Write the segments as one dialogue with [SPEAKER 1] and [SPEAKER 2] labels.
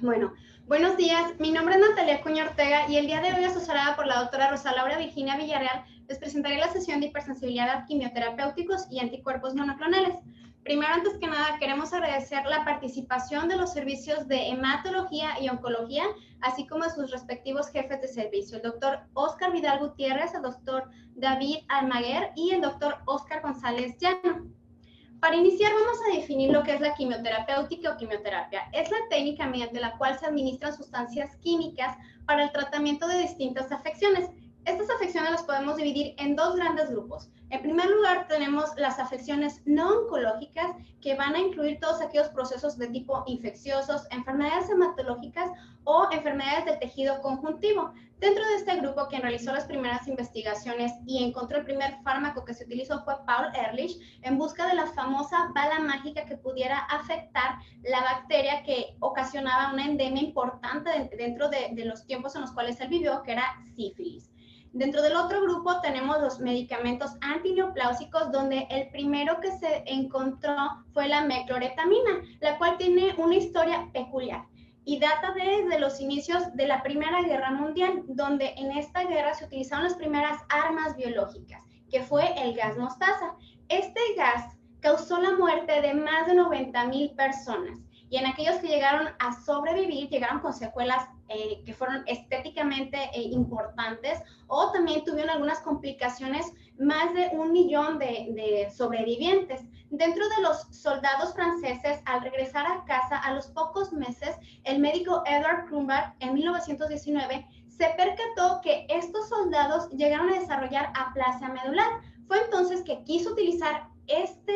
[SPEAKER 1] Bueno, buenos días. Mi nombre es Natalia Acuña Ortega y el día de hoy, asesorada por la doctora Rosa Laura Virginia Villarreal, les presentaré la sesión de hipersensibilidad a quimioterapéuticos y anticuerpos monoclonales. Primero, antes que nada, queremos agradecer la participación de los servicios de hematología y oncología, así como a sus respectivos jefes de servicio, el doctor Oscar Vidal Gutiérrez, el doctor David Almaguer y el doctor Oscar González Llano. Para iniciar, vamos a definir lo que es la quimioterapéutica o quimioterapia. Es la técnica mediante la cual se administran sustancias químicas para el tratamiento de distintas afecciones. Estas afecciones las podemos dividir en dos grandes grupos. En primer lugar, tenemos las afecciones no oncológicas, que van a incluir todos aquellos procesos de tipo infecciosos, enfermedades hematológicas o enfermedades del tejido conjuntivo. Dentro de este grupo, quien realizó las primeras investigaciones y encontró el primer fármaco que se utilizó fue Paul Ehrlich, en busca de la famosa bala mágica que pudiera afectar la bacteria que ocasionaba una endemia importante dentro de los tiempos en los cuales él vivió, que era sífilis. Dentro del otro grupo tenemos los medicamentos antineoplásicos, donde el primero que se encontró fue la mecloretamina, la cual tiene una historia peculiar y data desde los inicios de la Primera Guerra Mundial, donde en esta guerra se utilizaron las primeras armas biológicas, que fue el gas mostaza. Este gas causó la muerte de más de 90,000 personas, y en aquellos que llegaron a sobrevivir, llegaron con secuelas que fueron estéticamente importantes, o también tuvieron algunas complicaciones, más de 1 millón de sobrevivientes. Dentro de los soldados franceses, al regresar a casa, a los pocos meses, el médico Edward Crumbach, en 1919, se percató que estos soldados llegaron a desarrollar aplasia medular. Fue entonces que quiso utilizar esta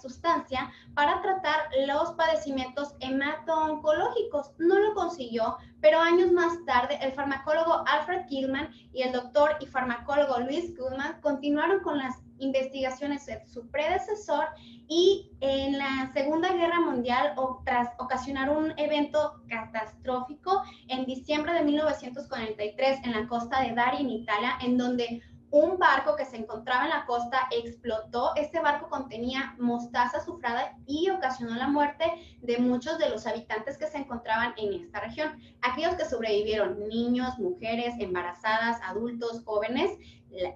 [SPEAKER 1] sustancia para tratar los padecimientos hemato-oncológicos. No lo consiguió, pero años más tarde el farmacólogo Alfred Killman y el doctor y farmacólogo Louis Goodman continuaron con las investigaciones de su predecesor, y en la Segunda Guerra Mundial, tras ocasionar un evento catastrófico en diciembre de 1943 en la costa de Bari, en Italia, en donde un barco que se encontraba en la costa explotó. Este barco contenía mostaza azufrada y ocasionó la muerte de muchos de los habitantes que se encontraban en esta región. Aquellos que sobrevivieron, niños, mujeres, embarazadas, adultos, jóvenes,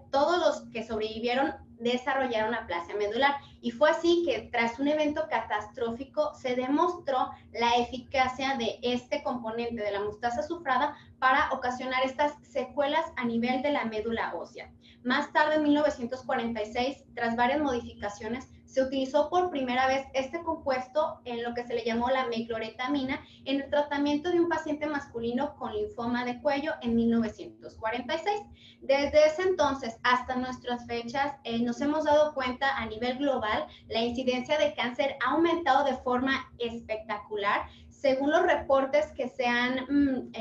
[SPEAKER 1] todos los que sobrevivieron desarrollaron aplasia medular. Y fue así que tras un evento catastrófico se demostró la eficacia de este componente de la mostaza azufrada para ocasionar estas secuelas a nivel de la médula ósea. Más tarde, en 1946, tras varias modificaciones, se utilizó por primera vez este compuesto en lo que se le llamó la mecloretamina en el tratamiento de un paciente masculino con linfoma de cuello en 1946. Desde ese entonces hasta nuestras fechas nos hemos dado cuenta a nivel global la incidencia de cáncer ha aumentado de forma espectacular. Según los reportes que se han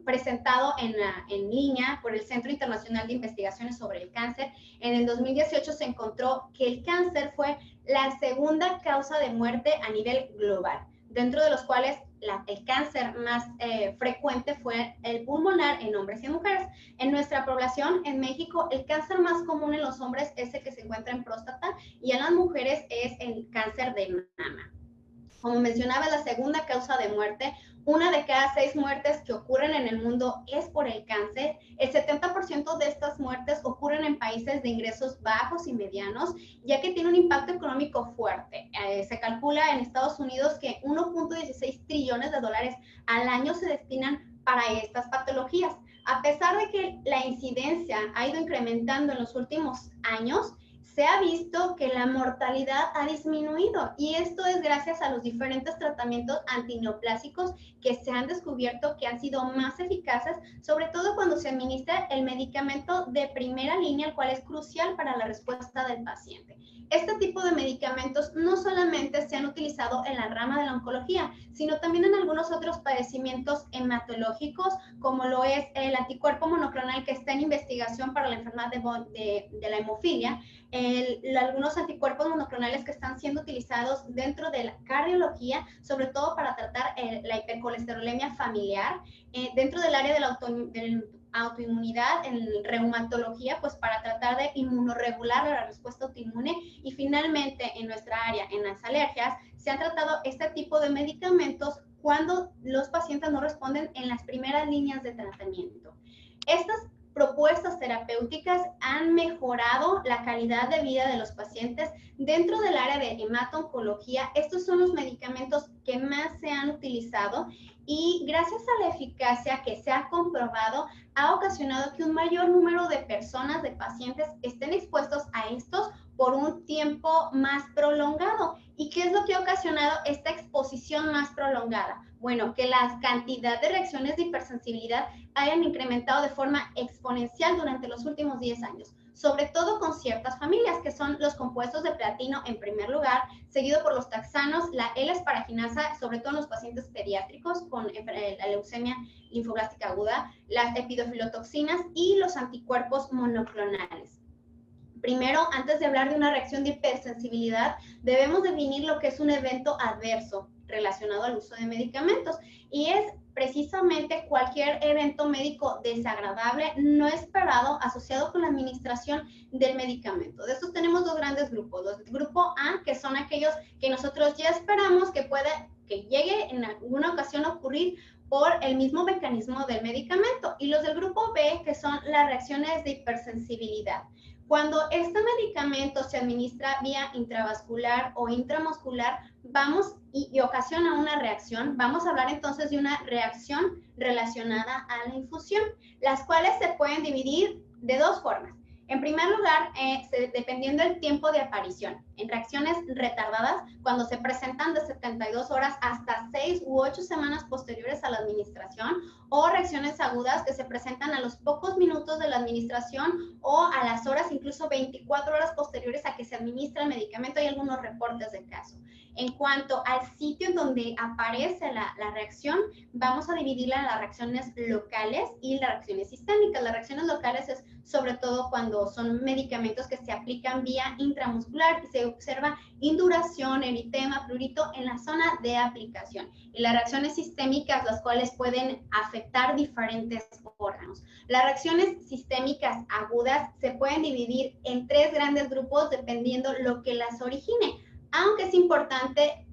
[SPEAKER 1] presentado en línea por el Centro Internacional de Investigaciones sobre el Cáncer, en el 2018 se encontró que el cáncer fue la segunda causa de muerte a nivel global, dentro de los cuales el cáncer más frecuente fue el pulmonar en hombres y mujeres. En nuestra población, en México, el cáncer más común en los hombres es el que se encuentra en próstata, y en las mujeres es el cáncer de mama. Como mencionaba, la segunda causa de muerte, 1 de cada 6 muertes que ocurren en el mundo es por el cáncer. El 70% de estas muertes ocurren en países de ingresos bajos y medianos, ya que tiene un impacto económico fuerte. Se calcula en Estados Unidos que 1.16 trillones de dólares al año se destinan para estas patologías. A pesar de que la incidencia ha ido incrementando en los últimos años, se ha visto que la mortalidad ha disminuido, y esto es gracias a los diferentes tratamientos antineoplásicos que se han descubierto que han sido más eficaces, sobre todo cuando se administra el medicamento de primera línea, el cual es crucial para la respuesta del paciente. Este tipo de medicamentos no solamente se han utilizado en la rama de la oncología, sino también en algunos otros padecimientos hematológicos, como lo es el anticuerpo monoclonal que está en investigación para la enfermedad de la hemofilia, algunos anticuerpos monoclonales que están siendo utilizados dentro de la cardiología, sobre todo para tratar la hipercolesterolemia familiar, dentro del área de la autoinmunidad, en reumatología, pues para tratar de inmunorregular la respuesta autoinmune, y finalmente en nuestra área, en las alergias, se han tratado este tipo de medicamentos cuando los pacientes no responden en las primeras líneas de tratamiento. Estas propuestas terapéuticas han mejorado la calidad de vida de los pacientes dentro del área de hemato-oncología. Estos son los medicamentos que más se han utilizado y gracias a la eficacia que se ha comprobado, ha ocasionado que un mayor número de personas, de pacientes, estén expuestos a estos por un tiempo más prolongado. ¿Y qué es lo que ha ocasionado esta exposición más prolongada? Bueno, que la cantidad de reacciones de hipersensibilidad hayan incrementado de forma exponencial durante los últimos 10 años, sobre todo con ciertas familias, que son los compuestos de platino en primer lugar, seguido por los taxanos, la L-esparaginasa, sobre todo en los pacientes pediátricos con la leucemia linfoblástica aguda, las epidofilotoxinas y los anticuerpos monoclonales. Primero, antes de hablar de una reacción de hipersensibilidad, debemos definir lo que es un evento adverso relacionado al uso de medicamentos, y es precisamente cualquier evento médico desagradable no esperado asociado con la administración del medicamento. De estos tenemos dos grandes grupos. Los del grupo A, que son aquellos que nosotros ya esperamos que llegue en alguna ocasión a ocurrir por el mismo mecanismo del medicamento, y los del grupo B, que son las reacciones de hipersensibilidad. Cuando este medicamento se administra vía intravascular o intramuscular, y ocasiona una reacción, vamos a hablar entonces de una reacción relacionada a la infusión, las cuales se pueden dividir de dos formas. En primer lugar, dependiendo del tiempo de aparición, en reacciones retardadas, cuando se presentan de 72 horas hasta 6 u 8 semanas posteriores a la administración, o reacciones agudas que se presentan a los pocos minutos de la administración o a las horas, incluso 24 horas posteriores a que se administra el medicamento. Hay algunos reportes de caso. En cuanto al sitio en donde aparece la reacción, vamos a dividirla en las reacciones locales y las reacciones sistémicas. Las reacciones locales es sobre todo cuando son medicamentos que se aplican vía intramuscular y se observa induración, eritema, prurito en la zona de aplicación. Y las reacciones sistémicas, las cuales pueden afectar diferentes órganos. Las reacciones sistémicas agudas se pueden dividir en tres grandes grupos dependiendo lo que las origine, aunque es importante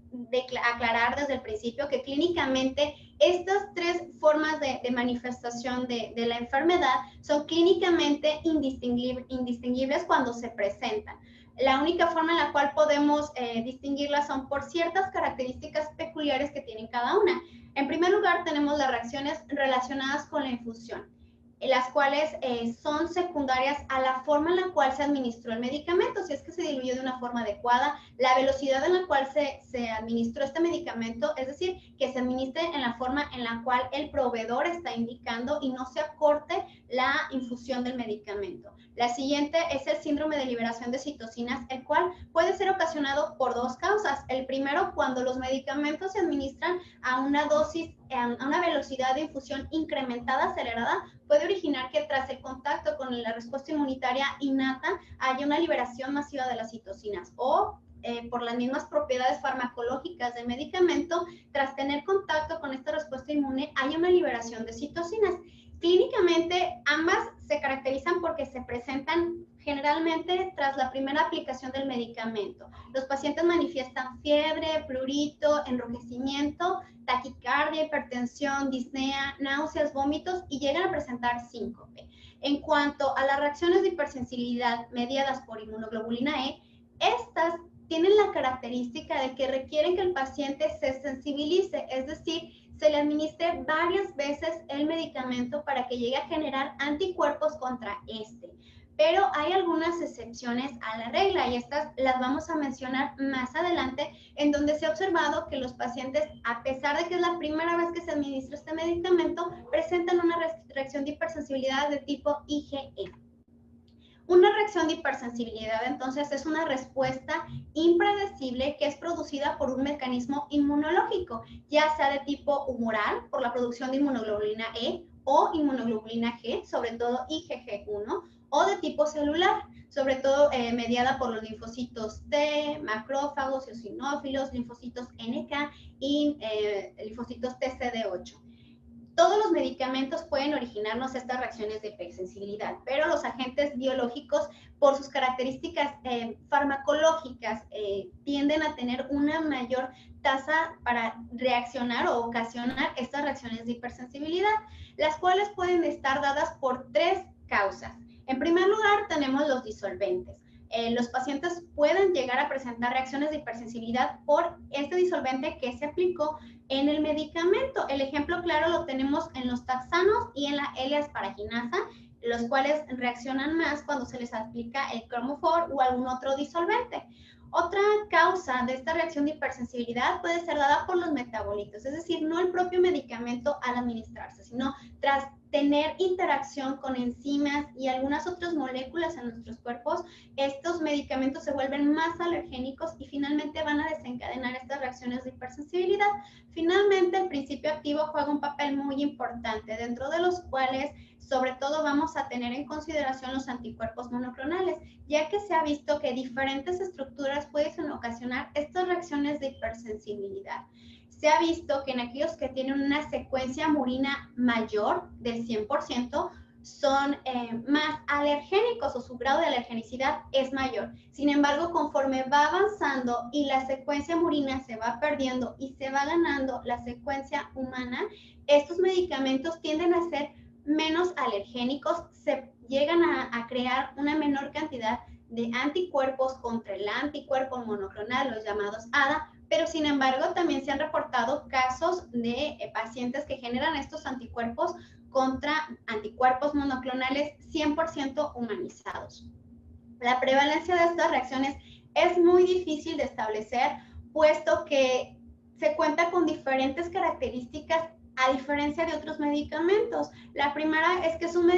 [SPEAKER 1] aclarar desde el principio que clínicamente estas tres formas de manifestación de la enfermedad son clínicamente indistinguibles cuando se presentan. La única forma en la cual podemos distinguirlas son por ciertas características peculiares que tienen cada una. En primer lugar, tenemos las reacciones relacionadas con la infusión, las cuales son secundarias a la forma en la cual se administró el medicamento, si es que se diluyó de una forma adecuada, la velocidad en la cual se administró este medicamento, es decir, que se administre en la forma en la cual el proveedor está indicando y no se acorte la infusión del medicamento. La siguiente es el síndrome de liberación de citocinas, el cual puede ser ocasionado por dos causas. El primero, cuando los medicamentos se administran a una dosis, a una velocidad de infusión incrementada, acelerada, puede originar que tras el contacto con la respuesta inmunitaria innata haya una liberación masiva de las citocinas, o por las mismas propiedades farmacológicas del medicamento, tras tener contacto con esta respuesta inmune, haya una liberación de citocinas. Clínicamente, ambas se caracterizan porque se presentan generalmente tras la primera aplicación del medicamento. Los pacientes manifiestan fiebre, prurito, enrojecimiento, taquicardia, hipertensión, disnea, náuseas, vómitos y llegan a presentar síncope. En cuanto a las reacciones de hipersensibilidad mediadas por inmunoglobulina E, estas tienen la característica de que requieren que el paciente se sensibilice, es decir, se le administre varias veces el medicamento para que llegue a generar anticuerpos contra este. Pero hay algunas excepciones a la regla y estas las vamos a mencionar más adelante, en donde se ha observado que los pacientes, a pesar de que es la primera vez que se administra este medicamento, presentan una reacción de hipersensibilidad de tipo IgE. Una reacción de hipersensibilidad, entonces, es una respuesta impredecible que es producida por un mecanismo inmunológico, ya sea de tipo humoral, por la producción de inmunoglobulina E o inmunoglobulina G, sobre todo IgG1, o de tipo celular, sobre todo mediada por los linfocitos T, macrófagos, eosinófilos, linfocitos NK y linfocitos TCD8. Todos los medicamentos pueden originarnos estas reacciones de hipersensibilidad, pero los agentes biológicos, por sus características farmacológicas, tienden a tener una mayor tasa para reaccionar o ocasionar estas reacciones de hipersensibilidad, las cuales pueden estar dadas por 3 causas. En primer lugar, tenemos los disolventes. Los pacientes pueden llegar a presentar reacciones de hipersensibilidad por este disolvente que se aplicó en el medicamento. El ejemplo claro lo tenemos en los taxanos y en la L-asparaginasa, los cuales reaccionan más cuando se les aplica el Chromophor o algún otro disolvente. Otra causa de esta reacción de hipersensibilidad puede ser dada por los metabolitos, es decir, no el propio medicamento al administrarse, sino tras tener interacción con enzimas y algunas otras moléculas en nuestros cuerpos, estos medicamentos se vuelven más alergénicos y finalmente van a desencadenar estas reacciones de hipersensibilidad. Finalmente, el principio activo juega un papel muy importante, dentro de los cuales sobre todo vamos a tener en consideración los anticuerpos monoclonales, ya que se ha visto que diferentes estructuras pueden ocasionar estas reacciones de hipersensibilidad. Se ha visto que en aquellos que tienen una secuencia murina mayor del 100%, son más alergénicos o su grado de alergenicidad es mayor. Sin embargo, conforme va avanzando y la secuencia murina se va perdiendo y se va ganando la secuencia humana, estos medicamentos tienden a ser menos alergénicos, se llegan a crear una menor cantidad de anticuerpos contra el anticuerpo monoclonal, los llamados ADA, pero sin embargo también se han reportado casos de pacientes que generan estos anticuerpos contra anticuerpos monoclonales 100% humanizados. La prevalencia de estas reacciones es muy difícil de establecer, puesto que se cuenta con diferentes características a diferencia de otros medicamentos. La primera es que es un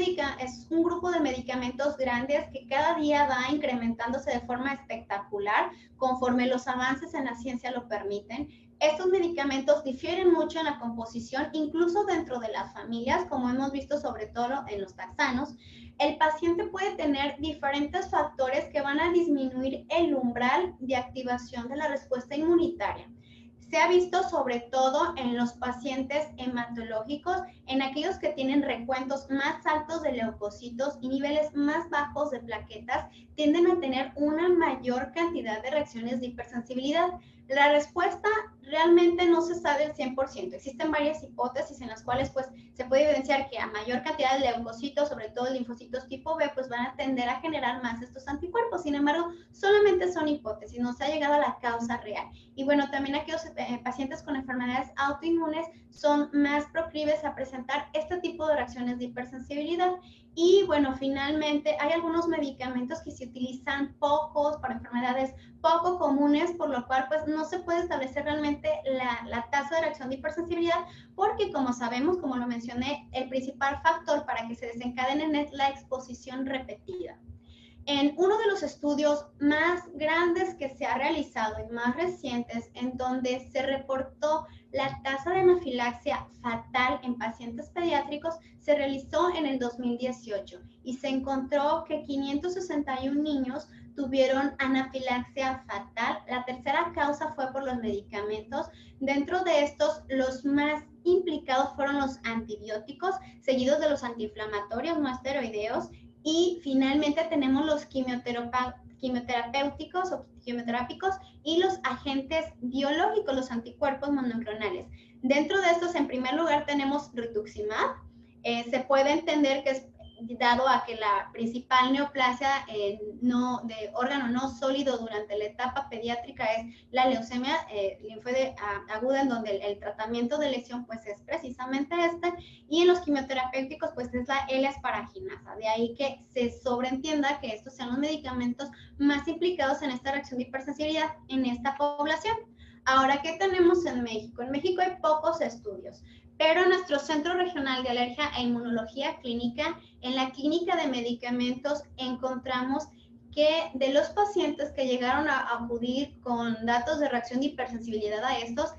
[SPEAKER 1] grupo de medicamentos grandes que cada día va incrementándose de forma espectacular conforme los avances en la ciencia lo permiten. Estos medicamentos difieren mucho en la composición, incluso dentro de las familias, como hemos visto sobre todo en los taxanos. El paciente puede tener diferentes factores que van a disminuir el umbral de activación de la respuesta inmunitaria. Se ha visto sobre todo en los pacientes hematológicos, en aquellos que tienen recuentos más altos de leucocitos y niveles más bajos de plaquetas, tienden a tener una mayor cantidad de reacciones de hipersensibilidad. La respuesta realmente no se sabe al 100%. Existen varias hipótesis en las cuales pues, se puede evidenciar que a mayor cantidad de leucocitos, sobre todo linfocitos tipo B, pues van a tender a generar más estos anticuerpos. Sin embargo, solamente son hipótesis, no se ha llegado a la causa real. Y bueno, también aquellos pacientes con enfermedades autoinmunes son más proclives a presentar este tipo de reacciones de hipersensibilidad. Y bueno, finalmente hay algunos medicamentos que se utilizan pocos para enfermedades poco comunes, por lo cual pues no se puede establecer realmente la tasa de reacción de hipersensibilidad, porque como sabemos, como lo mencioné, el principal factor para que se desencadenen es la exposición repetida. En uno de los estudios más grandes que se ha realizado y más recientes, en donde se reportó la tasa de anafilaxia fatal en pacientes pediátricos, se realizó en el 2018 y se encontró que 561 niños tuvieron anafilaxia fatal. La tercera causa fue por los medicamentos. Dentro de estos, los más implicados fueron los antibióticos, seguidos de los antiinflamatorios no esteroideos. Y finalmente tenemos los quimioterapéuticos o quimioterápicos y los agentes biológicos, los anticuerpos monoclonales. Dentro de estos, en primer lugar, tenemos rituximab. Se puede entender que es dado a que la principal neoplasia de órgano no sólido durante la etapa pediátrica es la leucemia linfoide aguda, en donde el tratamiento de lesión pues es precisamente y en los quimioterapéuticos pues es la L-asparaginasa. De ahí que se sobreentienda que estos sean los medicamentos más implicados en esta reacción de hipersensibilidad en esta población. Ahora, ¿qué tenemos en México? En México hay pocos estudios, pero en nuestro Centro Regional de Alergia e Inmunología Clínica, en la clínica de medicamentos, encontramos que de los pacientes que llegaron a acudir con datos de reacción de hipersensibilidad a estos,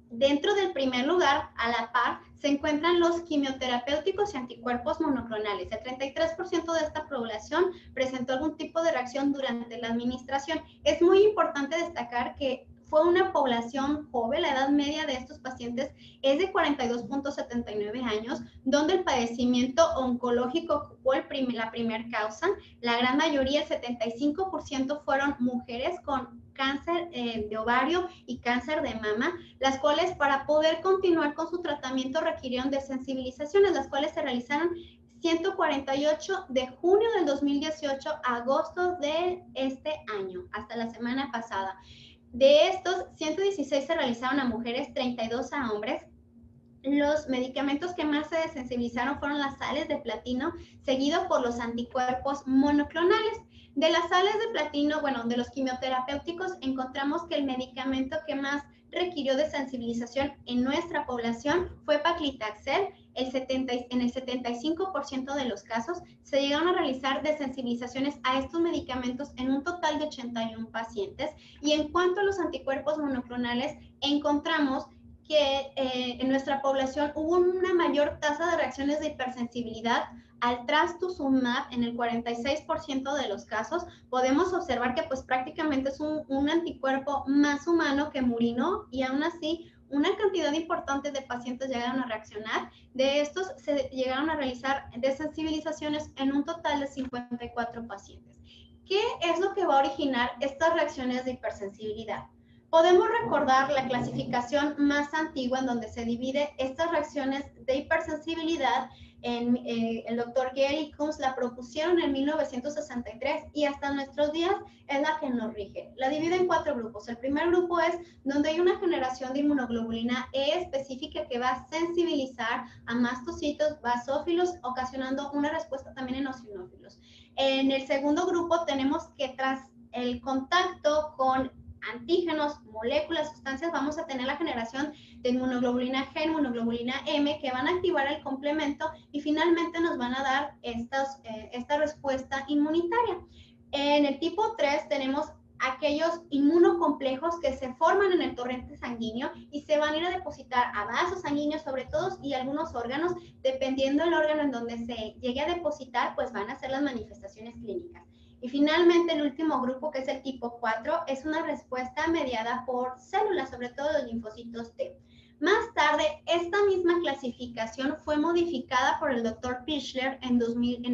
[SPEAKER 1] dentro del primer lugar, a la par, se encuentran los quimioterapéuticos y anticuerpos monoclonales. El 33% de esta población presentó algún tipo de reacción durante la administración. Es muy importante destacar que fue una población joven. La edad media de estos pacientes es de 42.79 años, donde el padecimiento oncológico ocupó la primera causa. La gran mayoría, el 75%, fueron mujeres con cáncer de ovario y cáncer de mama, las cuales para poder continuar con su tratamiento requirieron de sensibilizaciones, las cuales se realizaron 148 de junio del 2018 a agosto de este año, hasta la semana pasada. De estos, 116 se realizaron a mujeres, 32 a hombres. Los medicamentos que más se desensibilizaron fueron las sales de platino, seguido por los anticuerpos monoclonales. De las sales de platino, bueno, de los quimioterapéuticos, encontramos que el medicamento que más requirió de sensibilización en nuestra población fue paclitaxel. En el 75% de los casos se llegaron a realizar desensibilizaciones a estos medicamentos en un total de 81 pacientes. Y en cuanto a los anticuerpos monoclonales, encontramos que en nuestra población hubo una mayor tasa de reacciones de hipersensibilidad al trastuzumab en el 46% de los casos. Podemos observar que pues prácticamente es un anticuerpo más humano que Murino, y aún así una cantidad importante de pacientes llegaron a reaccionar. De estos se llegaron a realizar desensibilizaciones en un total de 54 pacientes. ¿Qué es lo que va a originar estas reacciones de hipersensibilidad? Podemos recordar la clasificación más antigua en donde se divide estas reacciones de hipersensibilidad. El doctor Gale y Combs la propusieron en 1963 y hasta nuestros días es la que nos rige. La divide en 4 grupos. El primer grupo es donde hay una generación de inmunoglobulina E específica que va a sensibilizar a mastocitos basófilos, ocasionando una respuesta también en eosinófilos. En el segundo grupo tenemos que tras el contacto con antígenos, moléculas, sustancias, vamos a tener la generación de inmunoglobulina G, inmunoglobulina M, que van a activar el complemento y finalmente nos van a dar esta respuesta inmunitaria. En el tipo 3 tenemos aquellos inmunocomplejos que se forman en el torrente sanguíneo y se van a ir a depositar a vasos sanguíneos sobre todo y algunos órganos. Dependiendo del órgano en donde se llegue a depositar, pues van a ser las manifestaciones clínicas. Y finalmente el último grupo, que es el tipo 4, es una respuesta mediada por células, sobre todo los linfocitos T. Más tarde, esta misma clasificación fue modificada por el doctor Pichler en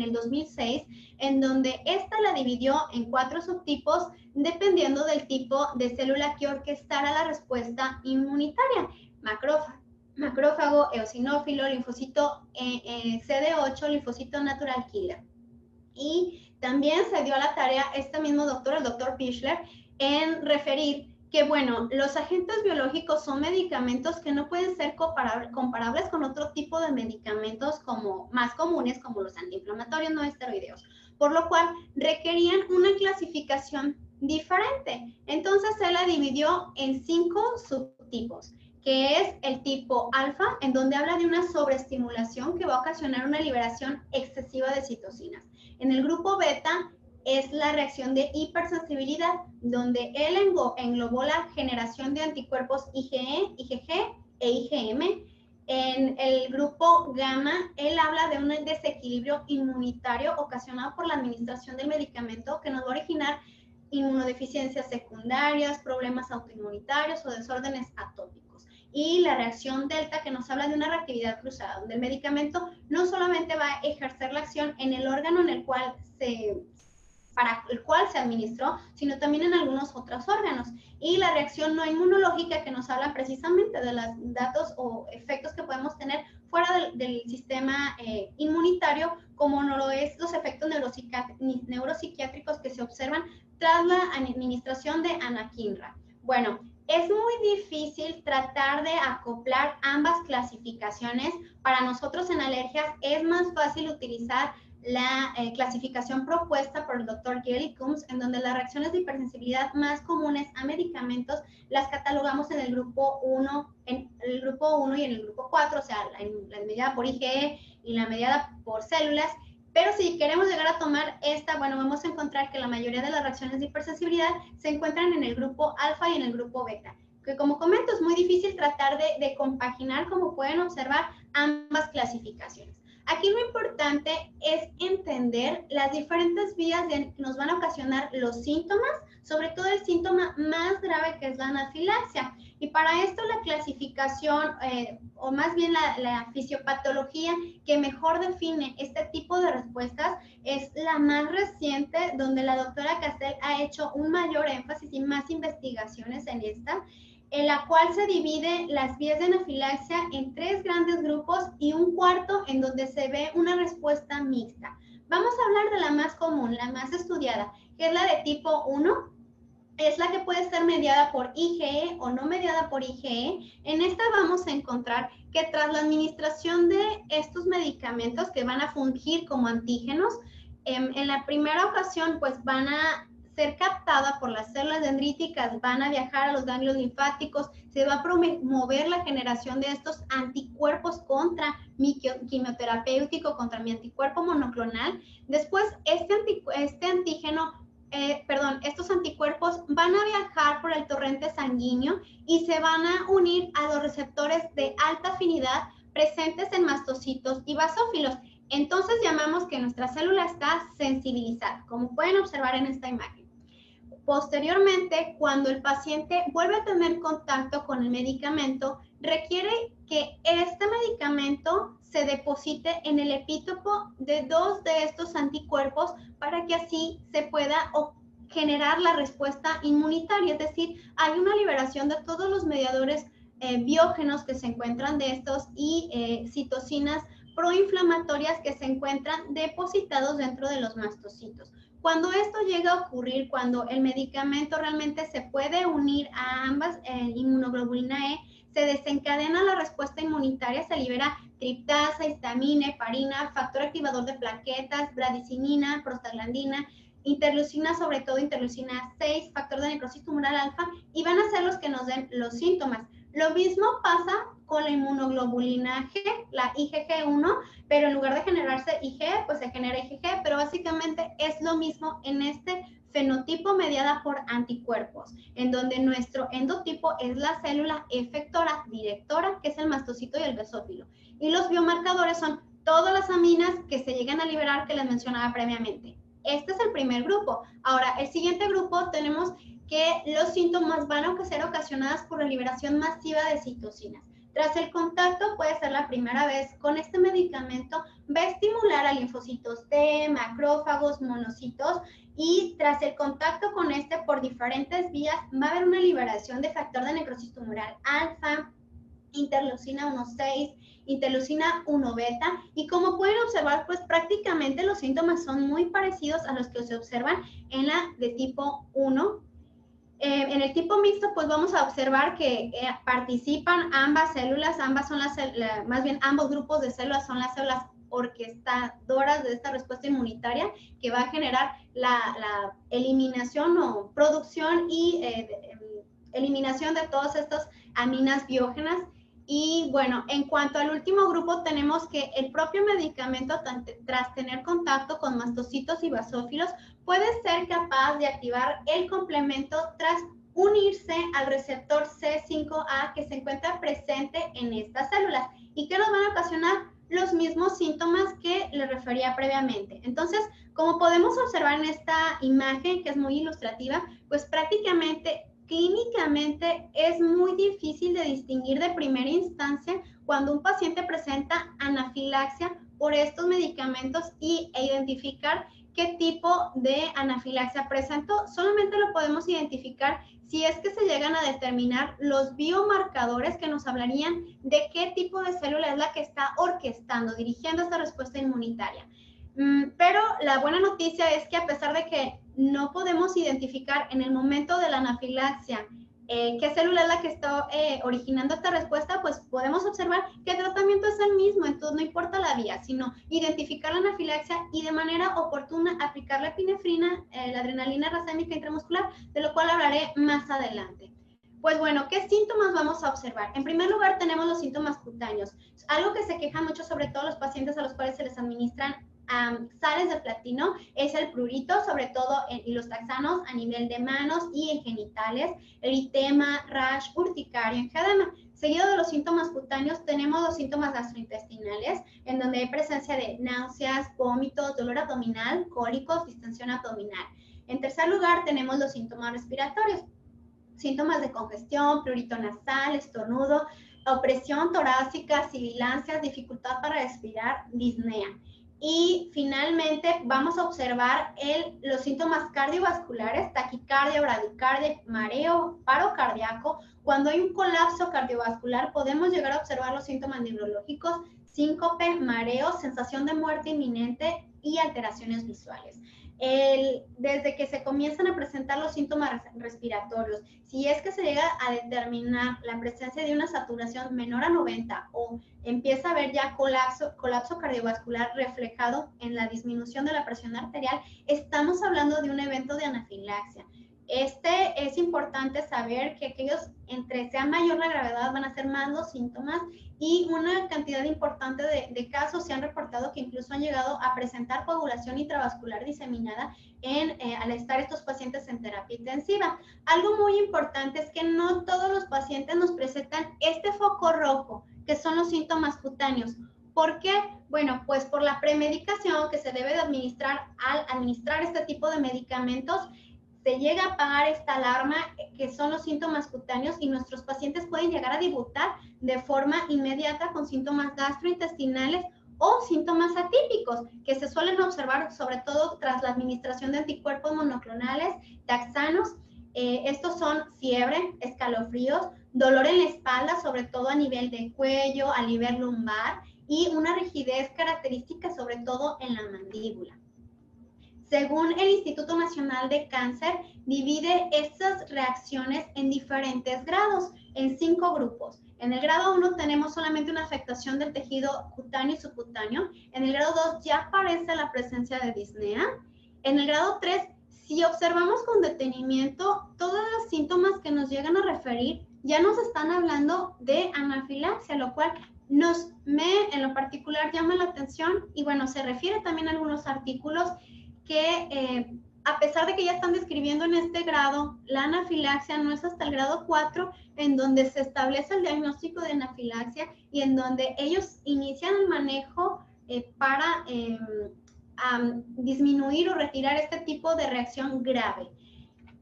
[SPEAKER 1] el 2006, en donde esta la dividió en 4 subtipos, dependiendo del tipo de célula que orquestara la respuesta inmunitaria: macrófago, eosinófilo, linfocito CD8, linfocito natural killer. Y también se dio a la tarea este mismo doctor, el doctor Pichler, en referir que, bueno, los agentes biológicos son medicamentos que no pueden ser comparables con otro tipo de medicamentos más comunes, como los antiinflamatorios no esteroideos, por lo cual requerían una clasificación diferente. Entonces se la dividió en 5 subtipos, que es el tipo alfa, en donde habla de una sobreestimulación que va a ocasionar una liberación excesiva de citocinas. En el grupo beta es la reacción de hipersensibilidad, donde él englobó la generación de anticuerpos IgE, IgG e IgM. En el grupo gamma, él habla de un desequilibrio inmunitario ocasionado por la administración del medicamento que nos va a originar inmunodeficiencias secundarias, problemas autoinmunitarios o desórdenes atópicos. Y la reacción delta, que nos habla de una reactividad cruzada, donde el medicamento no solamente va a ejercer la acción en el órgano para el cual se administró, sino también en algunos otros órganos. Y la reacción no inmunológica, que nos habla precisamente de los datos o efectos que podemos tener fuera del sistema inmunitario, como no lo es los efectos neuropsiquiátricos que se observan tras la administración de anakinra. Bueno, es muy difícil tratar de acoplar ambas clasificaciones. Para nosotros en alergias es más fácil utilizar la clasificación propuesta por el doctor Gale y Combs, en donde las reacciones de hipersensibilidad más comunes a medicamentos las catalogamos en el grupo 1, y en el grupo 4, o sea, la mediada por IgE y la mediada por células. Pero si queremos llegar a tomar esta, bueno, vamos a encontrar que la mayoría de las reacciones de hipersensibilidad se encuentran en el grupo alfa y en el grupo beta, que como comento es muy difícil tratar de compaginar, como pueden observar, ambas clasificaciones. Aquí lo importante es entender las diferentes vías que nos van a ocasionar los síntomas, sobre todo el síntoma más grave que es la anafilaxia. Y para esto la clasificación, o más bien la fisiopatología que mejor define este tipo de respuestas es la más reciente, donde la doctora Castell ha hecho un mayor énfasis y más investigaciones en esta, en la cual se divide las vías de anafilaxia en 3 grandes grupos y un cuarto en donde se ve una respuesta mixta. Vamos a hablar de la más común, la más estudiada, que es la de tipo 1, es la que puede ser mediada por IgE o no mediada por IgE. En esta vamos a encontrar que tras la administración de estos medicamentos que van a fungir como antígenos, en la primera ocasión pues van a ser captadas por las células dendríticas, van a viajar a los ganglios linfáticos, se va a promover la generación de estos anticuerpos contra mi quimioterapéutico, contra mi anticuerpo monoclonal. Después estos anticuerpos van a viajar por el torrente sanguíneo y se van a unir a los receptores de alta afinidad presentes en mastocitos y basófilos. Entonces llamamos que nuestra célula está sensibilizada, como pueden observar en esta imagen. Posteriormente, cuando el paciente vuelve a tener contacto con el medicamento, requiere que este medicamento se deposite en el epítopo de 2 de estos anticuerpos para que así se pueda generar la respuesta inmunitaria, es decir, hay una liberación de todos los mediadores biógenos que se encuentran de estos y citocinas proinflamatorias que se encuentran depositados dentro de los mastocitos. Cuando esto llega a ocurrir, cuando el medicamento realmente se puede unir a ambas inmunoglobulina E, se desencadena la respuesta inmunitaria, se libera triptasa, histamina, heparina, factor activador de plaquetas, bradicinina, prostaglandina, interleucina, sobre todo interleucina 6, factor de necrosis tumoral alfa, y van a ser los que nos den los síntomas. Lo mismo pasa con la inmunoglobulina G, la IgG1, pero en lugar de generarse Ig, pues se genera IgG, pero básicamente es lo mismo en este fenotipo mediada por anticuerpos, en donde nuestro endotipo es la célula efectora directora, que es el mastocito y el basófilo. Y los biomarcadores son todas las aminas que se llegan a liberar que les mencionaba previamente. Este es el primer grupo. Ahora, el siguiente grupo tenemos que los síntomas van a ser ocasionados por la liberación masiva de citocinas. Tras el contacto, puede ser la primera vez con este medicamento, va a estimular a linfocitos T, macrófagos, monocitos, y tras el contacto con este por diferentes vías, va a haber una liberación de factor de necrosis tumoral alfa, interleucina 1,6, interleucina 1 beta, y como pueden observar, pues prácticamente los síntomas son muy parecidos a los que se observan en la de tipo 1. En el tipo mixto, pues vamos a observar que participan ambas células, ambos grupos de células son las células orquestadoras de esta respuesta inmunitaria que va a generar la eliminación o producción y eliminación de todas estas aminas biógenas. Y bueno, en cuanto al último grupo, tenemos que el propio medicamento, tras tener contacto con mastocitos y basófilos, puede ser capaz de activar el complemento tras unirse al receptor C5A que se encuentra presente en estas células y que nos van a ocasionar los mismos síntomas que les refería previamente. Entonces, como podemos observar en esta imagen, que es muy ilustrativa, pues prácticamente clínicamente es muy difícil de distinguir de primera instancia cuando un paciente presenta anafilaxia por estos medicamentos e identificar qué tipo de anafilaxia presentó. Solamente lo podemos identificar si es que se llegan a determinar los biomarcadores que nos hablarían de qué tipo de célula es la que está orquestando, dirigiendo esta respuesta inmunitaria. Pero la buena noticia es que a pesar de que no podemos identificar en el momento de la anafilaxia qué célula es la que está originando esta respuesta, pues podemos observar que el tratamiento es el mismo, entonces no importa la vía, sino identificar la anafilaxia y de manera oportuna aplicar la epinefrina, la adrenalina racémica intramuscular, de lo cual hablaré más adelante. Pues bueno, ¿qué síntomas vamos a observar? En primer lugar, tenemos los síntomas cutáneos, algo que se queja mucho sobre todo los pacientes a los cuales se les administran sales de platino es el prurito, sobre todo en los taxanos a nivel de manos y en genitales, eritema, rash, urticaria, edema. Seguido de los síntomas cutáneos, tenemos los síntomas gastrointestinales, en donde hay presencia de náuseas, vómitos, dolor abdominal, cólicos, distensión abdominal. En tercer lugar, tenemos los síntomas respiratorios, síntomas de congestión, prurito nasal, estornudo, opresión torácica, sibilancias, dificultad para respirar, disnea. Y finalmente vamos a observar los síntomas cardiovasculares, taquicardia, bradicardia, mareo, paro cardíaco. Cuando hay un colapso cardiovascular podemos llegar a observar los síntomas neurológicos, síncope, mareo, sensación de muerte inminente y alteraciones visuales. Desde que se comienzan a presentar los síntomas respiratorios, si es que se llega a determinar la presencia de una saturación menor a 90 o empieza a haber ya colapso cardiovascular reflejado en la disminución de la presión arterial, estamos hablando de un evento de anafilaxia. Es importante saber que aquellos entre sea mayor la gravedad van a ser más los síntomas y una cantidad importante de casos se han reportado que incluso han llegado a presentar coagulación intravascular diseminada al estar estos pacientes en terapia intensiva. Algo muy importante es que no todos los pacientes nos presentan este foco rojo, que son los síntomas cutáneos. ¿Por qué? Bueno, pues por la premedicación que se debe de administrar al administrar este tipo de medicamentos. Se llega a apagar esta alarma que son los síntomas cutáneos y nuestros pacientes pueden llegar a debutar de forma inmediata con síntomas gastrointestinales o síntomas atípicos que se suelen observar sobre todo tras la administración de anticuerpos monoclonales, taxanos. Estos son fiebre, escalofríos, dolor en la espalda, sobre todo a nivel de cuello, a nivel lumbar y una rigidez característica sobre todo en la mandíbula. Según el Instituto Nacional de Cáncer, divide estas reacciones en diferentes grados, en 5 grupos. En el grado 1 tenemos solamente una afectación del tejido cutáneo y subcutáneo. En el grado 2 ya aparece la presencia de disnea. En el grado 3, si observamos con detenimiento, todos los síntomas que nos llegan a referir ya nos están hablando de anafilaxia, lo cual en lo particular llama la atención y bueno, se refiere también a algunos artículos que a pesar de que ya están describiendo en este grado, la anafilaxia no es hasta el grado 4 en donde se establece el diagnóstico de anafilaxia y en donde ellos inician el manejo para disminuir o retirar este tipo de reacción grave.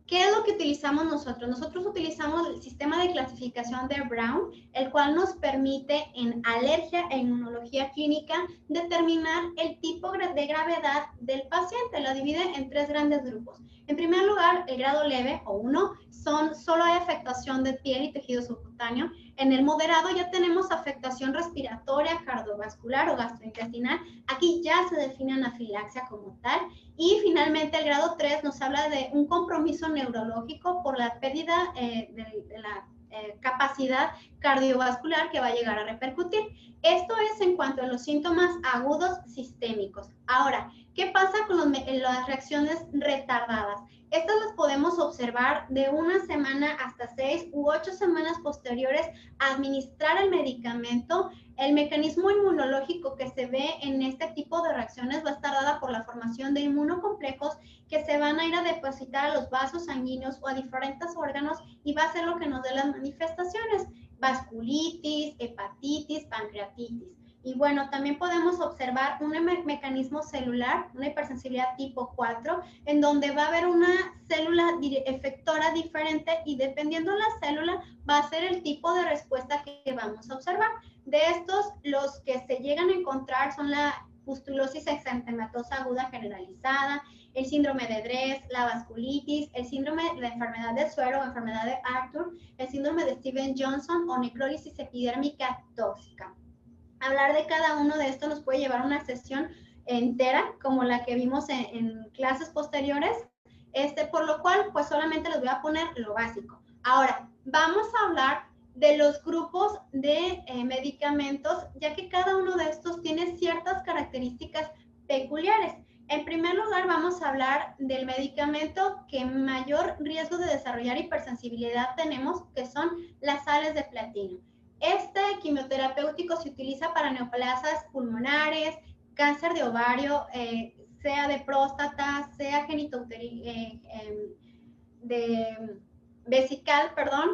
[SPEAKER 1] ¿Qué es lo que utilizamos nosotros? Nosotros utilizamos el sistema de clasificación de Brown, el cual nos permite en alergia e inmunología clínica determinar el tipo de gravedad del paciente. Lo divide en 3 grandes grupos. En primer lugar, el grado leve o 1, solo hay afectación de piel y tejido subcutáneo. En el moderado ya tenemos afectación respiratoria, cardiovascular o gastrointestinal. Aquí ya se define anafilaxia como tal. Y finalmente el grado 3 nos habla de un compromiso neurológico por la pérdida de la capacidad cardiovascular que va a llegar a repercutir. Esto es en cuanto a los síntomas agudos sistémicos. Ahora, ¿qué pasa con las reacciones retardadas? Estas las podemos observar de 1 semana hasta 6 u 8 semanas posteriores a administrar el medicamento. El mecanismo inmunológico que se ve en este tipo de reacciones va a estar dada por la formación de inmunocomplejos que se van a ir a depositar a los vasos sanguíneos o a diferentes órganos y va a ser lo que nos dé las manifestaciones, vasculitis, hepatitis, pancreatitis. Y bueno, también podemos observar un mecanismo celular, una hipersensibilidad tipo 4, en donde va a haber una célula efectora diferente y dependiendo de la célula va a ser el tipo de respuesta que vamos a observar. De estos, los que se llegan a encontrar son la pustulosis exantematosa aguda generalizada, el síndrome de Dres, la vasculitis, el síndrome de la enfermedad de suero o enfermedad de Arthur, el síndrome de Steven-Johnson o necrólisis epidérmica tóxica. Hablar de cada uno de estos nos puede llevar a una sesión entera, como la que vimos en clases posteriores, por lo cual pues solamente les voy a poner lo básico. Ahora, vamos a hablar de los grupos de medicamentos, ya que cada uno de estos tiene ciertas características peculiares. En primer lugar, vamos a hablar del medicamento que mayor riesgo de desarrollar hipersensibilidad tenemos, que son las sales de platino. Este quimioterapéutico se utiliza para neoplasias pulmonares, cáncer de ovario, sea de próstata, sea de vesical, perdón,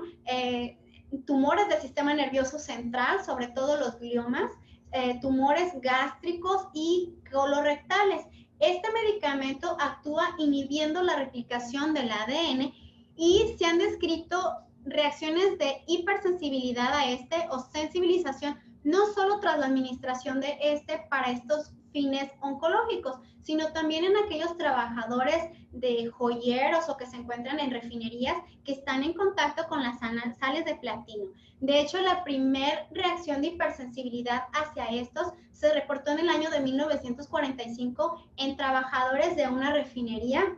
[SPEAKER 1] tumores del sistema nervioso central, sobre todo los gliomas, tumores gástricos y colorectales. Este medicamento actúa inhibiendo la replicación del ADN y se han descrito reacciones de hipersensibilidad a este o sensibilización, no solo tras la administración de este para estos fines oncológicos, sino también en aquellos trabajadores de joyeros o que se encuentran en refinerías que están en contacto con las sales de platino. De hecho, la primera reacción de hipersensibilidad hacia estos se reportó en el año de 1945 en trabajadores de una refinería,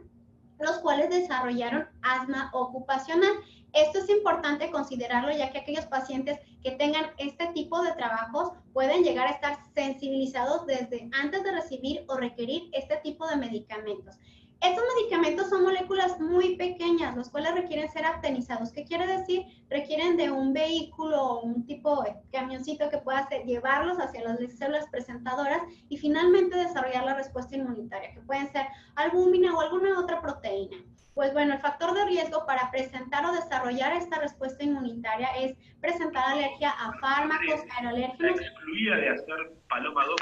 [SPEAKER 1] los cuales desarrollaron asma ocupacional. Esto es importante considerarlo, ya que aquellos pacientes que tengan este tipo de trabajos pueden llegar a estar sensibilizados desde antes de recibir o requerir este tipo de medicamentos. Estos medicamentos son moléculas muy pequeñas, los cuales requieren ser actinizados. ¿Qué quiere decir? Requieren de un vehículo o un tipo de camioncito que pueda llevarlos hacia las células presentadoras y finalmente desarrollar la respuesta inmunitaria, que pueden ser albúmina o alguna otra proteína. Pues bueno, el factor de riesgo para presentar o desarrollar esta respuesta inmunitaria es presentar alergia a fármacos, aerolérgenos.
[SPEAKER 2] La excluida de hacer Paloma 2.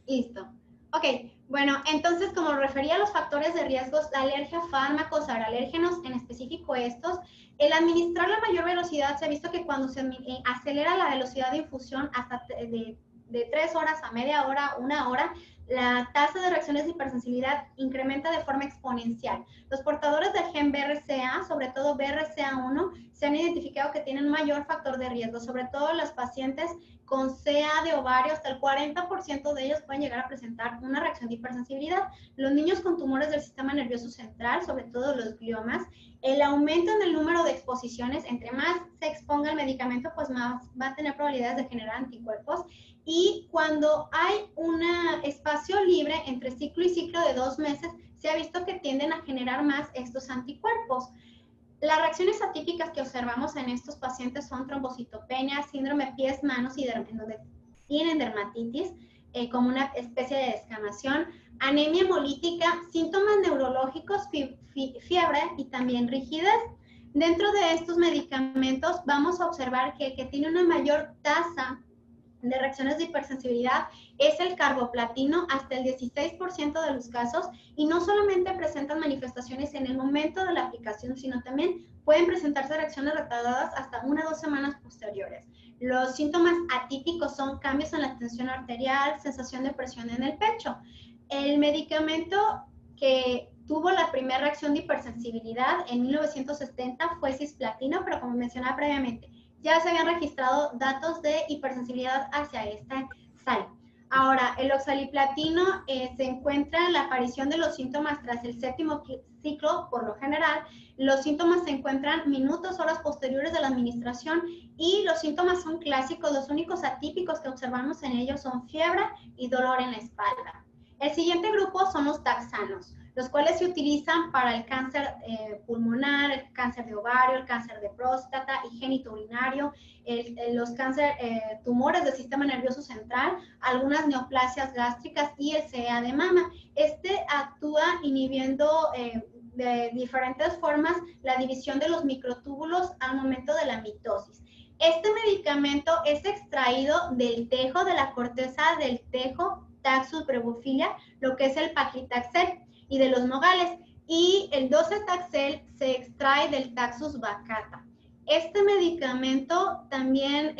[SPEAKER 1] Listo. Ok, bueno, entonces como refería a los factores de riesgo, la alergia a fármacos, aerolérgenos, en específico estos, el administrar la mayor velocidad, se ha visto que cuando se acelera la velocidad de infusión hasta de 3 horas a media hora, 1 hora, la tasa de reacciones de hipersensibilidad incrementa de forma exponencial. Los portadores del gen BRCA, sobre todo BRCA1, se han identificado que tienen mayor factor de riesgo, sobre todo los pacientes con CA de ovario, hasta el 40% de ellos pueden llegar a presentar una reacción de hipersensibilidad. Los niños con tumores del sistema nervioso central, sobre todo los gliomas, el aumento en el número de exposiciones, entre más se exponga el medicamento, pues más va a tener probabilidades de generar anticuerpos. Y cuando hay un espacio libre entre ciclo y ciclo de 2 meses, se ha visto que tienden a generar más estos anticuerpos. Las reacciones atípicas que observamos en estos pacientes son trombocitopenia, síndrome pies-manos y donde tienen dermatitis, como una especie de descamación, anemia hemolítica, síntomas neurológicos, fiebre y también rigidez. Dentro de estos medicamentos vamos a observar que el que tiene una mayor tasa de reacciones de hipersensibilidad es el carboplatino, hasta el 16% de los casos, y no solamente presentan manifestaciones en el momento de la aplicación, sino también pueden presentarse reacciones retardadas hasta 1 o 2 semanas posteriores. Los síntomas atípicos son cambios en la tensión arterial, sensación de presión en el pecho. El medicamento que tuvo la primera reacción de hipersensibilidad en 1970 fue cisplatino, pero como mencionaba previamente, ya se habían registrado datos de hipersensibilidad hacia esta sal. Ahora, el oxaliplatino se encuentra en la aparición de los síntomas tras el 7º ciclo, por lo general. Los síntomas se encuentran minutos, horas posteriores de la administración y los síntomas son clásicos. Los únicos atípicos que observamos en ellos son fiebre y dolor en la espalda. El siguiente grupo son los taxanos, los cuales se utilizan para el cáncer pulmonar, el cáncer de ovario, el cáncer de próstata y genitourinario, los tumores del sistema nervioso central, algunas neoplasias gástricas y el CA de mama. Este actúa inhibiendo de diferentes formas la división de los microtúbulos al momento de la mitosis. Este medicamento es extraído del tejo, de la corteza del tejo, Taxus brevifolia, lo que es el paclitaxel, y de los nogales, y el docetaxel se extrae del Taxus baccata. Este medicamento también,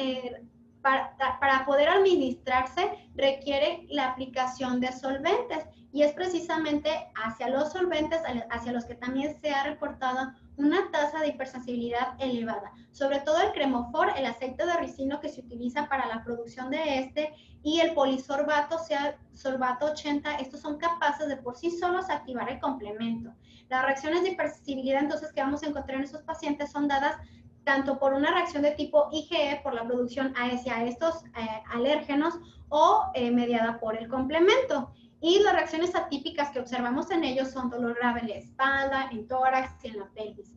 [SPEAKER 1] para poder administrarse, requiere la aplicación de solventes, y es precisamente hacia los solventes hacia los que también se ha reportado una tasa de hipersensibilidad elevada, sobre todo el cremofor, el aceite de ricino que se utiliza para la producción de este, y el polisorbato, sea sorbato 80, estos son capaces de por sí solos activar el complemento. Las reacciones de hipersensibilidad entonces que vamos a encontrar en estos pacientes son dadas tanto por una reacción de tipo IgE, por la producción hacia estos alérgenos, o mediada por el complemento. Y las reacciones atípicas que observamos en ellos son dolor grave en la espalda, en tórax y en la pelvis.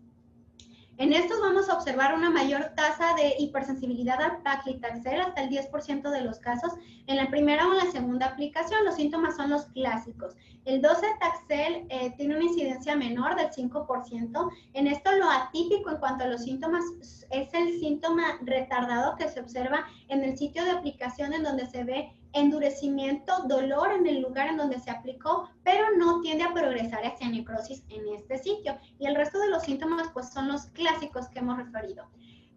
[SPEAKER 1] En estos vamos a observar una mayor tasa de hipersensibilidad al paclitaxel, hasta el 10% de los casos. En la primera o en la segunda aplicación, los síntomas son los clásicos. El docetaxel tiene una incidencia menor del 5%. En esto lo atípico en cuanto a los síntomas es el síntoma retardado que se observa en el sitio de aplicación, en donde se ve endurecimiento, dolor en el lugar en donde se aplicó, pero no tiende a progresar hacia necrosis en este sitio. Y el resto de los síntomas pues son los clásicos que hemos referido.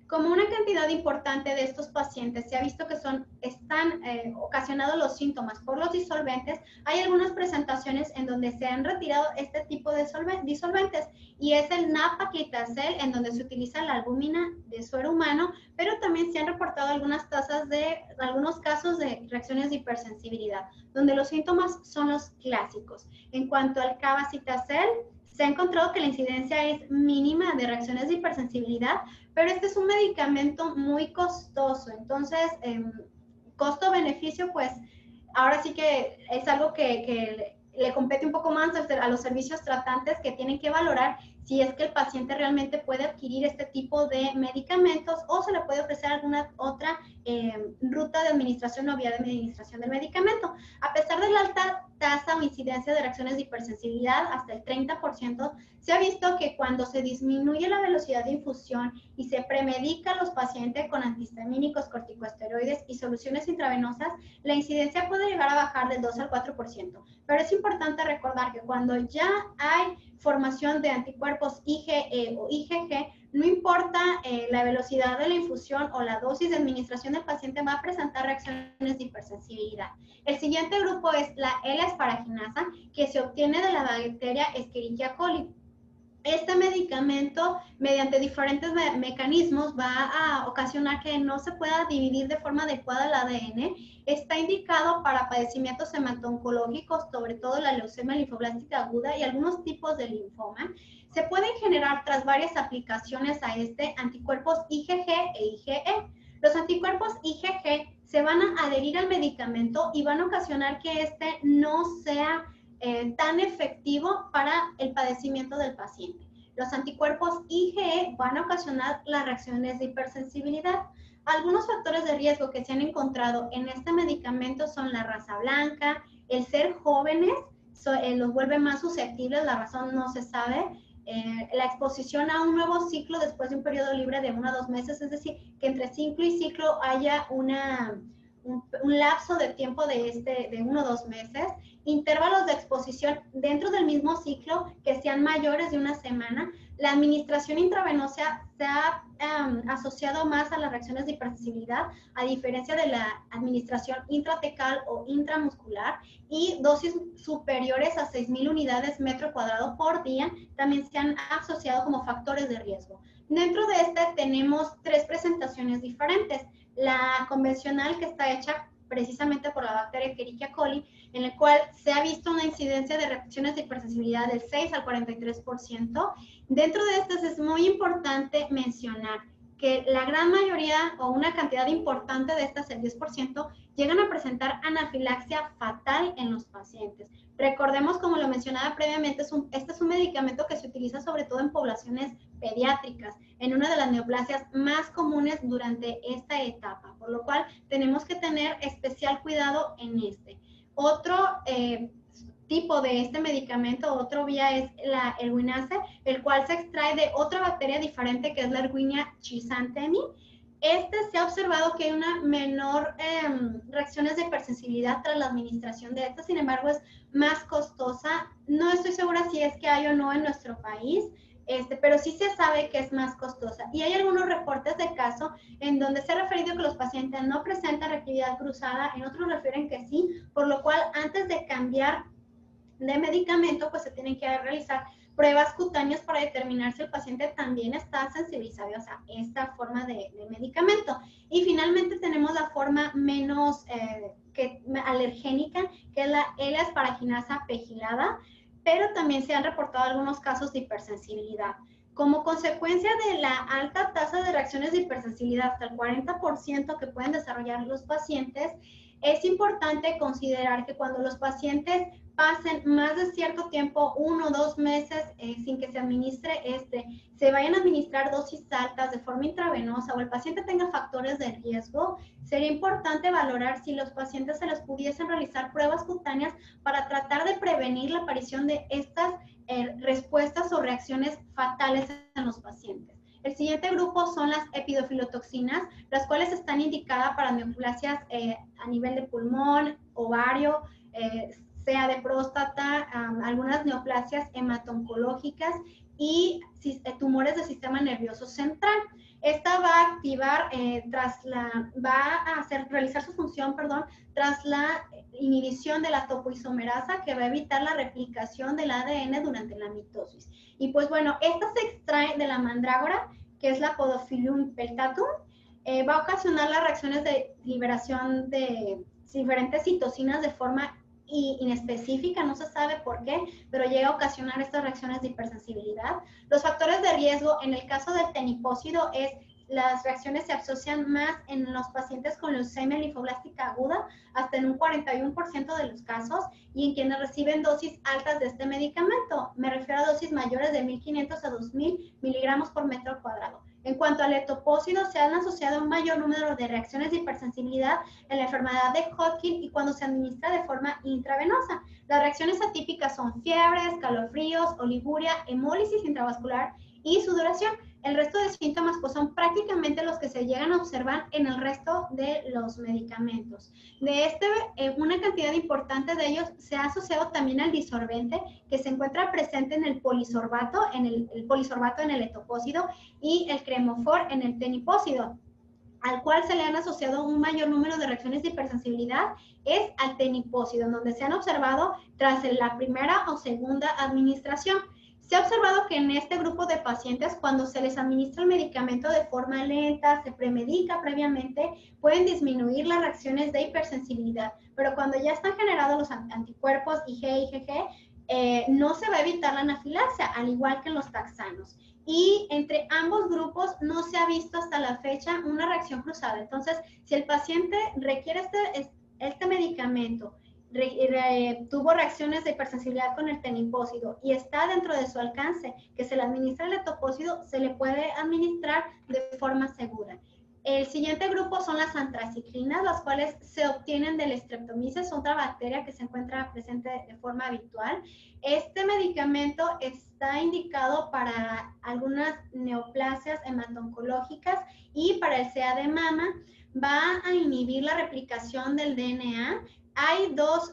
[SPEAKER 1] Como una cantidad importante de estos pacientes se ha visto que están ocasionados los síntomas por los disolventes, hay algunas presentaciones en donde se han retirado este tipo de disolventes, y es el nab-paclitaxel, en donde se utiliza la albúmina de suero humano, pero también se han reportado algunos casos de reacciones de hipersensibilidad, donde los síntomas son los clásicos. En cuanto al cabazitaxel, se ha encontrado que la incidencia es mínima de reacciones de hipersensibilidad, pero este es un medicamento muy costoso. Entonces, costo-beneficio, pues ahora sí que es algo que le compete un poco más a los servicios tratantes, que tienen que valorar si es que el paciente realmente puede adquirir este tipo de medicamentos o se le puede ofrecer alguna otra ruta de administración o vía de administración del medicamento. A pesar de la alta tasa o incidencia de reacciones de hipersensibilidad, hasta el 30%, se ha visto que cuando se disminuye la velocidad de infusión y se premedica a los pacientes con antihistamínicos, corticosteroides y soluciones intravenosas, la incidencia puede llegar a bajar del 2 al 4%. Pero es importante recordar que cuando ya hay formación de anticuerpos IgE o IgG, no importa la velocidad de la infusión o la dosis de administración, del paciente va a presentar reacciones de hipersensibilidad. El siguiente grupo es la L-asparaginasa, que se obtiene de la bacteria Escherichia coli. Este medicamento, mediante diferentes mecanismos, va a ocasionar que no se pueda dividir de forma adecuada el ADN. Está indicado para padecimientos hemato-oncológicos, sobre todo la leucemia linfoblástica aguda y algunos tipos de linfoma. Se pueden generar tras varias aplicaciones a anticuerpos IgG e IgE. Los anticuerpos IgG se van a adherir al medicamento y van a ocasionar que no sea tan efectivo para el padecimiento del paciente. Los anticuerpos IgE van a ocasionar las reacciones de hipersensibilidad. Algunos factores de riesgo que se han encontrado en este medicamento son la raza blanca, el ser jóvenes, los vuelve más susceptibles, la razón no se sabe, la exposición a un nuevo ciclo después de un periodo libre de 1 a 2 meses, es decir, que entre ciclo y ciclo haya un lapso de tiempo de 1 o 2 meses, intervalos de exposición dentro del mismo ciclo que sean mayores de 1 semana. La administración intravenosa se ha asociado más a las reacciones de hipersensibilidad, a diferencia de la administración intratecal o intramuscular, y dosis superiores a 6,000 unidades metro cuadrado por día también se han asociado como factores de riesgo. Dentro de tenemos 3 presentaciones diferentes. La convencional, que está hecha precisamente por la bacteria Escherichia coli, en la cual se ha visto una incidencia de reacciones de hipersensibilidad del 6 al 43%. Dentro de estas es muy importante mencionar que la gran mayoría o una cantidad importante de estas, el 10%, llegan a presentar anafilaxia fatal en los pacientes. Recordemos, como lo mencionaba previamente, este es un medicamento que se utiliza sobre todo en poblaciones pediátricas, en una de las neoplasias más comunes durante esta etapa, por lo cual tenemos que tener especial cuidado en este. Otro tipo de este medicamento, otro vía, es la erwinaze, el cual se extrae de otra bacteria diferente, que es la Erwinia chrysanthemi. Se ha observado que hay una menor reacciones de hipersensibilidad tras la administración de esta, sin embargo es más costosa. No estoy segura si es que hay o no en nuestro país, pero sí se sabe que es más costosa. Y hay algunos reportes de caso en donde se ha referido que los pacientes no presentan reactividad cruzada, en otros refieren que sí, por lo cual antes de cambiar de medicamento, pues se tienen que realizar pruebas cutáneas para determinar si el paciente también está sensibilizado a esta forma de medicamento. Y finalmente tenemos la forma menos alergénica, que es la L-asparaginasa pegilada, pero también se han reportado algunos casos de hipersensibilidad. Como consecuencia de la alta tasa de reacciones de hipersensibilidad, hasta el 40% que pueden desarrollar los pacientes, Es importante considerar que cuando los pacientes pasen más de cierto tiempo, 1 o 2 meses, sin que se administre se vayan a administrar dosis altas de forma intravenosa o el paciente tenga factores de riesgo, sería importante valorar si los pacientes se les pudiesen realizar pruebas cutáneas para tratar de prevenir la aparición de estas respuestas o reacciones fatales en los pacientes. El siguiente grupo son las epidofilotoxinas, las cuales están indicadas para neoplasias a nivel de pulmón, ovario, sea de próstata, algunas neoplasias hemato-oncológicas y tumores del sistema nervioso central. Esta va a activar, realizar su función, tras la inhibición de la topoisomerasa que va a evitar la replicación del ADN durante la mitosis. Y pues bueno, esta se extrae de la mandrágora, que es la Podophyllum peltatum, va a ocasionar las reacciones de liberación de diferentes citocinas de forma inespecífica, no se sabe por qué, pero llega a ocasionar estas reacciones de hipersensibilidad. Los factores de riesgo en el caso del tenipósido las reacciones se asocian más en los pacientes con leucemia linfoblástica aguda, hasta en un 41% de los casos, y en quienes reciben dosis altas de este medicamento. Me refiero a dosis mayores de 1.500 a 2.000 miligramos por metro cuadrado. En cuanto al etopósido, se han asociado un mayor número de reacciones de hipersensibilidad en la enfermedad de Hodgkin y cuando se administra de forma intravenosa. Las reacciones atípicas son fiebre, escalofríos, oliguria, hemólisis intravascular y sudoración. El resto de síntomas pues son prácticamente los que se llegan a observar en el resto de los medicamentos. De una cantidad importante de ellos se ha asociado también al disorbente, que se encuentra presente en el polisorbato, en el etopósido, y el cremofor en el tenipósido, al cual se le han asociado un mayor número de reacciones de hipersensibilidad, es al tenipósido, donde se han observado tras la primera o segunda administración. Se ha observado que en este grupo de pacientes, cuando se les administra el medicamento de forma lenta, se premedica previamente, pueden disminuir las reacciones de hipersensibilidad, pero cuando ya están generados los anticuerpos IG y IgG, no se va a evitar la anafilaxia, al igual que en los taxanos. Y entre ambos grupos no se ha visto hasta la fecha una reacción cruzada. Entonces, si el paciente requiere este medicamento, tuvo reacciones de hipersensibilidad con el tenipósido y está dentro de su alcance que se le administra el etopósido, se le puede administrar de forma segura. El siguiente grupo son las antraciclinas, las cuales se obtienen del Streptomyces, otra bacteria que se encuentra presente de forma habitual. Este medicamento está indicado para algunas neoplasias hemato-oncológicas y para el CA de mama. Va a inhibir la replicación del DNA. Hay dos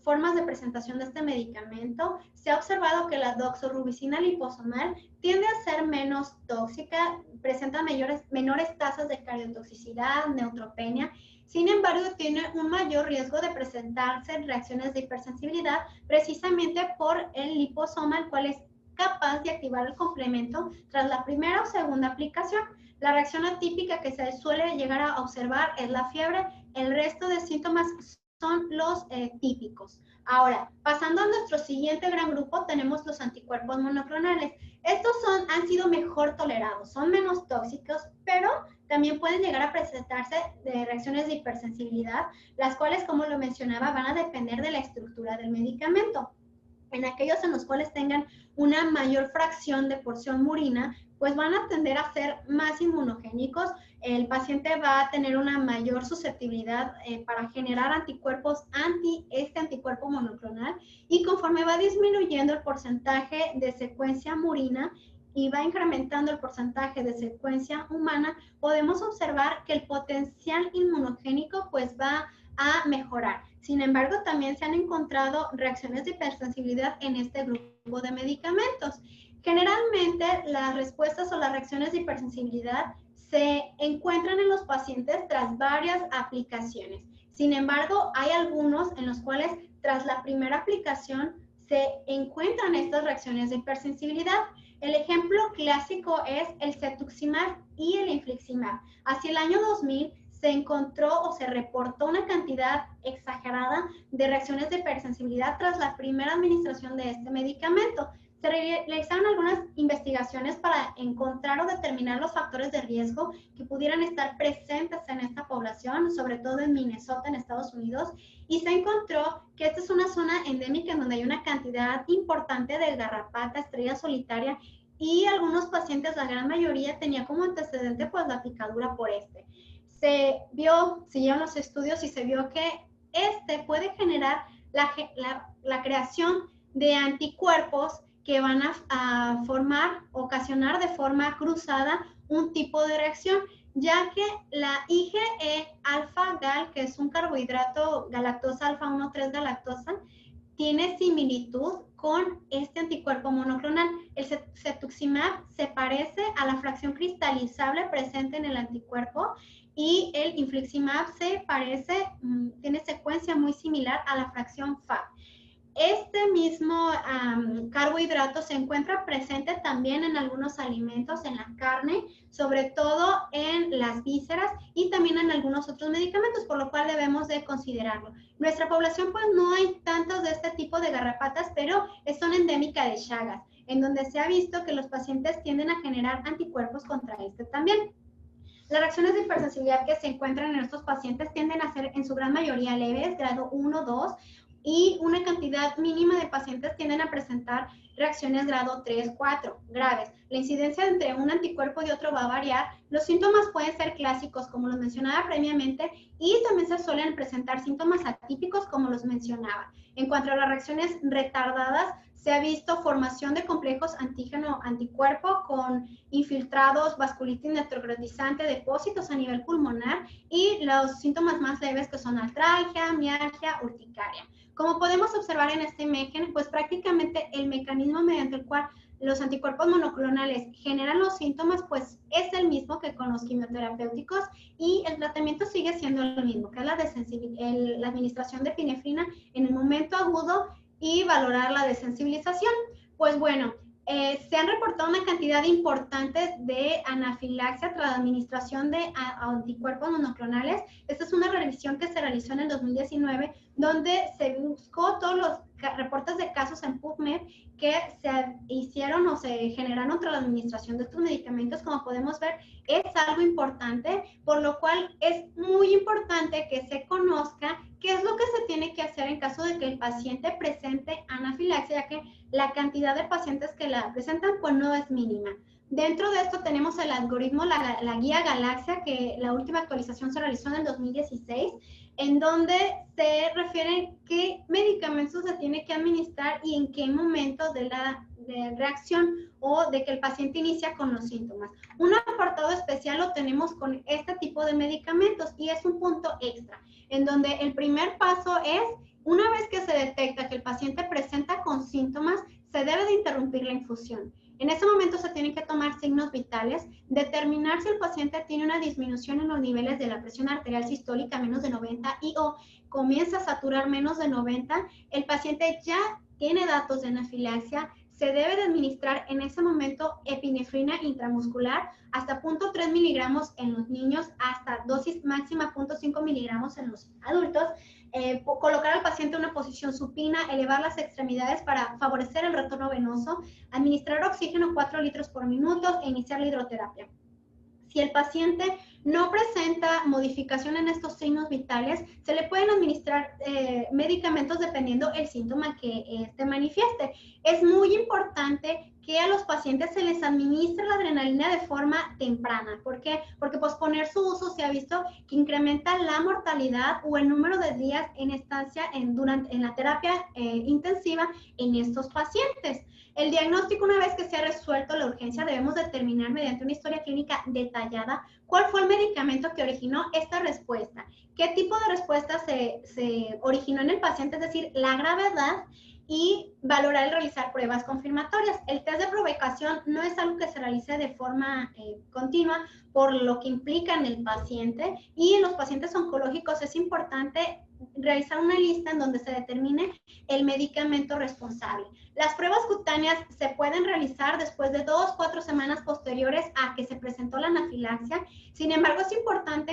[SPEAKER 1] formas de presentación de este medicamento. Se ha observado que la doxorubicina liposomal tiende a ser menos tóxica, presenta menores tasas de cardiotoxicidad, neutropenia. Sin embargo, tiene un mayor riesgo de presentarse reacciones de hipersensibilidad precisamente por el liposoma, el cual es capaz de activar el complemento tras la primera o segunda aplicación. La reacción atípica que se suele llegar a observar es la fiebre. El resto de síntomas son los típicos. Ahora, pasando a nuestro siguiente gran grupo, tenemos los anticuerpos monoclonales. Estos han sido mejor tolerados, son menos tóxicos, pero también pueden llegar a presentarse de reacciones de hipersensibilidad, las cuales, como lo mencionaba, van a depender de la estructura del medicamento. En aquellos en los cuales tengan una mayor fracción de porción murina, pues van a tender a ser más inmunogénicos. El paciente va a tener una mayor susceptibilidad para generar anticuerpos este anticuerpo monoclonal, y conforme va disminuyendo el porcentaje de secuencia murina y va incrementando el porcentaje de secuencia humana, podemos observar que el potencial inmunogénico pues va a mejorar. Sin embargo, también se han encontrado reacciones de hipersensibilidad en este grupo de medicamentos. Generalmente, las respuestas o las reacciones de hipersensibilidad se encuentran en los pacientes tras varias aplicaciones. Sin embargo, hay algunos en los cuales tras la primera aplicación se encuentran estas reacciones de hipersensibilidad. El ejemplo clásico es el cetuximab y el infliximab. Hacia el año 2000 se encontró o se reportó una cantidad exagerada de reacciones de hipersensibilidad tras la primera administración de este medicamento. Se realizaron algunas investigaciones para encontrar o determinar los factores de riesgo que pudieran estar presentes en esta población, sobre todo en Minnesota, en Estados Unidos, y se encontró que esta es una zona endémica en donde hay una cantidad importante de garrapata, estrella solitaria, y algunos pacientes, la gran mayoría, tenía como antecedente pues la picadura por este. Siguieron los estudios y se vio que este puede generar la creación de anticuerpos que van a ocasionar de forma cruzada un tipo de reacción, ya que la IgE alfa-gal, que es un carbohidrato galactosa alfa 1,3 galactosa, tiene similitud con este anticuerpo monoclonal. El cetuximab se parece a la fracción cristalizable presente en el anticuerpo y el infliximab tiene secuencia muy similar a la fracción Fab. Este mismo carbohidrato se encuentra presente también en algunos alimentos, en la carne, sobre todo en las vísceras y también en algunos otros medicamentos, por lo cual debemos de considerarlo. Nuestra población pues no hay tantos de este tipo de garrapatas, pero son endémica de Chagas, en donde se ha visto que los pacientes tienden a generar anticuerpos contra este también. Las reacciones de hipersensibilidad que se encuentran en estos pacientes tienden a ser en su gran mayoría leves, grado 1, 2, y una cantidad mínima de pacientes tienden a presentar reacciones grado 3, 4, graves. La incidencia entre un anticuerpo y otro va a variar. Los síntomas pueden ser clásicos, como los mencionaba previamente, y también se suelen presentar síntomas atípicos, como los mencionaba. En cuanto a las reacciones retardadas, se ha visto formación de complejos antígeno-anticuerpo con infiltrados, vasculitis netrocrotizante, depósitos a nivel pulmonar y los síntomas más leves que son artralgia, mialgia, urticaria. Como podemos observar en esta imagen, pues prácticamente el mecanismo mediante el cual los anticuerpos monoclonales generan los síntomas, pues es el mismo que con los quimioterapéuticos y el tratamiento sigue siendo el mismo, que es la administración de epinefrina en el momento agudo y valorar la desensibilización. Pues bueno, se han reportado una cantidad importante de anafilaxia tras la administración de anticuerpos monoclonales. Esta es una revisión que se realizó en el 2019, donde se buscó todos los reportes de casos en PubMed que se hicieron o se generaron tras la administración de estos medicamentos. Como podemos ver, es algo importante, por lo cual es muy importante que se conozca qué es lo que se tiene que hacer en caso de que el paciente presente anafilaxia, ya que la cantidad de pacientes que la presentan pues no es mínima. Dentro de esto tenemos el algoritmo, la guía Galaxia, que la última actualización se realizó en el 2016, en donde se refiere qué medicamentos se tiene que administrar y en qué momento de la reacción o de que el paciente inicia con los síntomas. Un apartado especial lo tenemos con este tipo de medicamentos y es un punto extra, en donde el primer paso es, una vez que se detecta que el paciente presenta con síntomas, se debe de interrumpir la infusión. En ese momento se tienen que tomar signos vitales, determinar si el paciente tiene una disminución en los niveles de la presión arterial sistólica menos de 90 y o comienza a saturar menos de 90, el paciente ya tiene datos de anafilaxia, se debe de administrar en ese momento epinefrina intramuscular hasta 0.3 miligramos en los niños, hasta dosis máxima 0.5 miligramos en los adultos. Colocar al paciente en una posición supina, elevar las extremidades para favorecer el retorno venoso, administrar oxígeno 4 litros por minuto e iniciar la hidroterapia. Si el paciente no presenta modificación en estos signos vitales, se le pueden administrar medicamentos dependiendo el síntoma que este manifieste. Es muy importante que a los pacientes se les administre la adrenalina de forma temprana. ¿Por qué? Porque posponer su uso se ha visto que incrementa la mortalidad o el número de días en estancia en la terapia intensiva en estos pacientes. El diagnóstico, una vez que se ha resuelto la urgencia, debemos determinar mediante una historia clínica detallada cuál fue el medicamento que originó esta respuesta, qué tipo de respuesta se originó en el paciente, es decir, la gravedad, y valorar el realizar pruebas confirmatorias. El test de provocación no es algo que se realice de forma continua, por lo que implica en el paciente, y en los pacientes oncológicos es importante realizar una lista en donde se determine el medicamento responsable. Las pruebas cutáneas se pueden realizar después de 2 o 4 semanas posteriores a que se presentó la anafilaxia. Sin embargo, es importante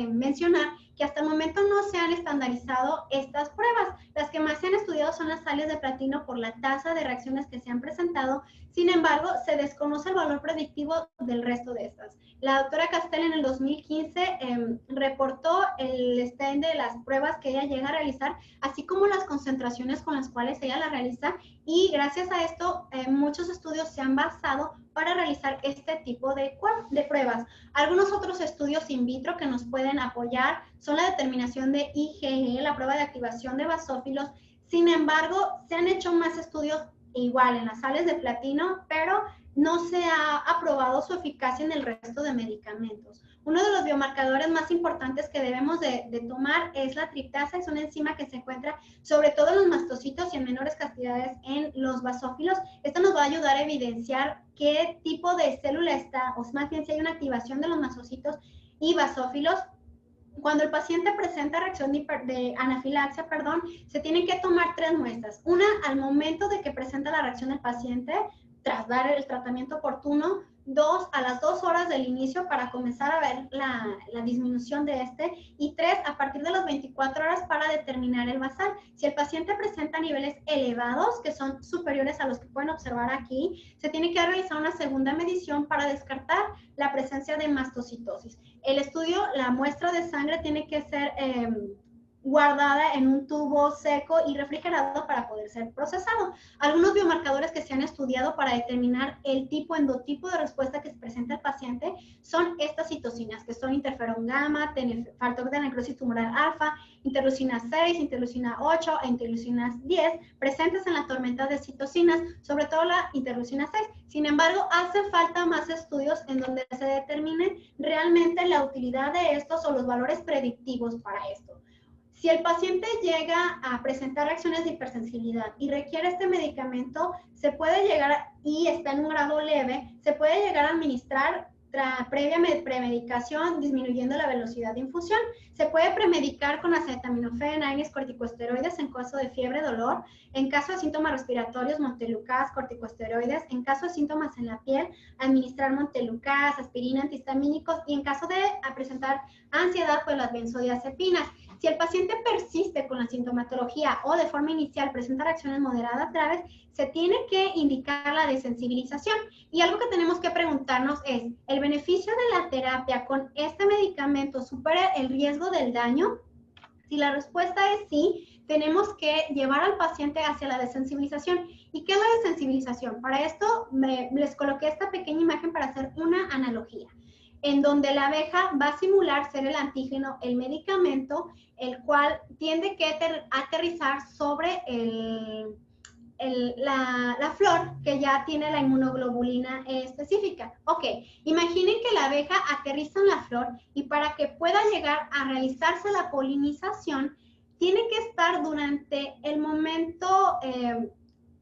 [SPEAKER 1] mencionar que hasta el momento no se han estandarizado estas pruebas. Las que más se han estudiado son las sales de platino por la tasa de reacciones que se han presentado. Sin embargo, se desconoce el valor predictivo del resto de estas. La doctora Castell en el 2015 reportó el extent de las pruebas que ella llega a realizar, así como las concentraciones con las cuales ella la realiza, y gracias a esto muchos estudios se han basado para realizar este tipo de pruebas. Algunos otros estudios in vitro que nos pueden apoyar son la determinación de IgE, la prueba de activación de basófilos. Sin embargo, se han hecho más estudios igual en las sales de platino, pero no se ha aprobado su eficacia en el resto de medicamentos. Uno de los biomarcadores más importantes que debemos de tomar es la triptasa. Es una enzima que se encuentra sobre todo en los mastocitos y en menores cantidades en los basófilos. Esto nos va a ayudar a evidenciar qué tipo de célula está, o más bien si hay una activación de los mastocitos y basófilos. Cuando el paciente presenta reacción de anafilaxia, se tienen que tomar 3 muestras. Una al momento de que presenta la reacción del paciente, tras dar el tratamiento oportuno. 2 a las 2 horas del inicio para comenzar a ver la disminución de y 3 a partir de las 24 horas para determinar el basal. Si el paciente presenta niveles elevados, que son superiores a los que pueden observar aquí, se tiene que realizar una segunda medición para descartar la presencia de mastocitosis. El estudio, la muestra de sangre tiene que ser guardada en un tubo seco y refrigerado para poder ser procesado. Algunos biomarcadores que se han estudiado para determinar el tipo endotipo de respuesta que se presenta el paciente son estas citocinas, que son interferón gamma, factor de necrosis tumoral alfa, interleucina 6, interleucina 8 e interleucina 10, presentes en la tormenta de citocinas, sobre todo la interleucina 6. Sin embargo, hace falta más estudios en donde se determine realmente la utilidad de estos o los valores predictivos para esto. Si el paciente llega a presentar reacciones de hipersensibilidad y requiere este medicamento, se puede llegar, y está en un grado leve, se puede llegar a administrar previa premedicación, disminuyendo la velocidad de infusión. Se puede premedicar con acetaminofén, AINES, corticosteroides en caso de fiebre, dolor. En caso de síntomas respiratorios, montelukast, corticosteroides. En caso de síntomas en la piel, administrar montelukast, aspirina, antihistamínicos. Y en caso de presentar ansiedad, pues las benzodiazepinas. Si el paciente persiste con la sintomatología o de forma inicial presenta reacciones moderadas graves, se tiene que indicar la desensibilización. Y algo que tenemos que preguntarnos es, ¿el beneficio de la terapia con este medicamento supera el riesgo del daño? Si la respuesta es sí, tenemos que llevar al paciente hacia la desensibilización. ¿Y qué es la desensibilización? Para esto les coloqué esta pequeña imagen para hacer una analogía, en donde la abeja va a simular ser el antígeno, el medicamento, el cual tiende que aterrizar sobre la flor que ya tiene la inmunoglobulina específica. Ok, imaginen que la abeja aterriza en la flor y para que pueda llegar a realizarse la polinización, tiene que estar durante el momento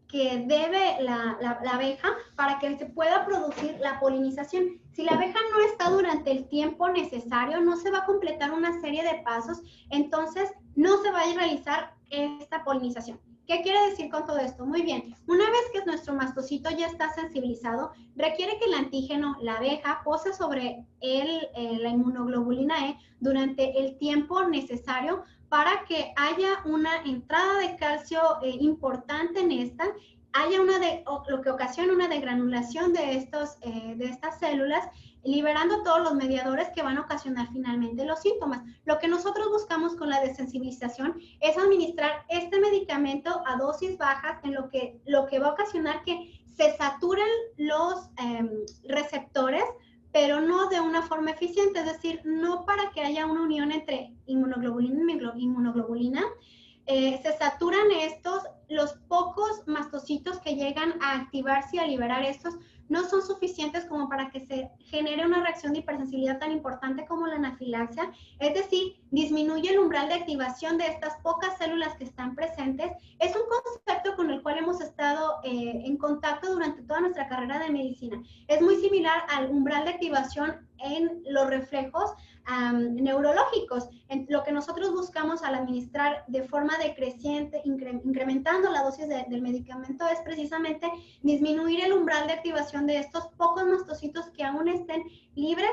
[SPEAKER 1] que debe la abeja para que se pueda producir la polinización. Si la abeja no está durante el tiempo necesario, no se va a completar una serie de pasos, entonces no se va a realizar esta polinización. ¿Qué quiere decir con todo esto? Muy bien, una vez que nuestro mastocito ya está sensibilizado, requiere que el antígeno, la abeja, pose sobre la inmunoglobulina E durante el tiempo necesario para que haya una entrada de calcio importante en esta, haya lo que ocasiona una degranulación de estas células, liberando todos los mediadores que van a ocasionar finalmente los síntomas. Lo que nosotros buscamos con la desensibilización es administrar este medicamento a dosis bajas, en lo que va a ocasionar que se saturen los receptores, pero no de una forma eficiente, es decir, no para que haya una unión entre inmunoglobulina y inmunoglobulina. Se saturan los pocos mastocitos que llegan a activarse y a liberar estos no son suficientes como para que se genere una reacción de hipersensibilidad tan importante como la anafilaxia. Es decir, disminuye el umbral de activación de estas pocas células que están presentes. Es un concepto con el cual hemos estado en contacto durante toda nuestra carrera de medicina. Es muy similar al umbral de activación en los reflejos neurológicos. Lo que nosotros buscamos al administrar de forma decreciente, incrementando la dosis del medicamento, es precisamente disminuir el umbral de activación de estos pocos mastocitos que aún estén libres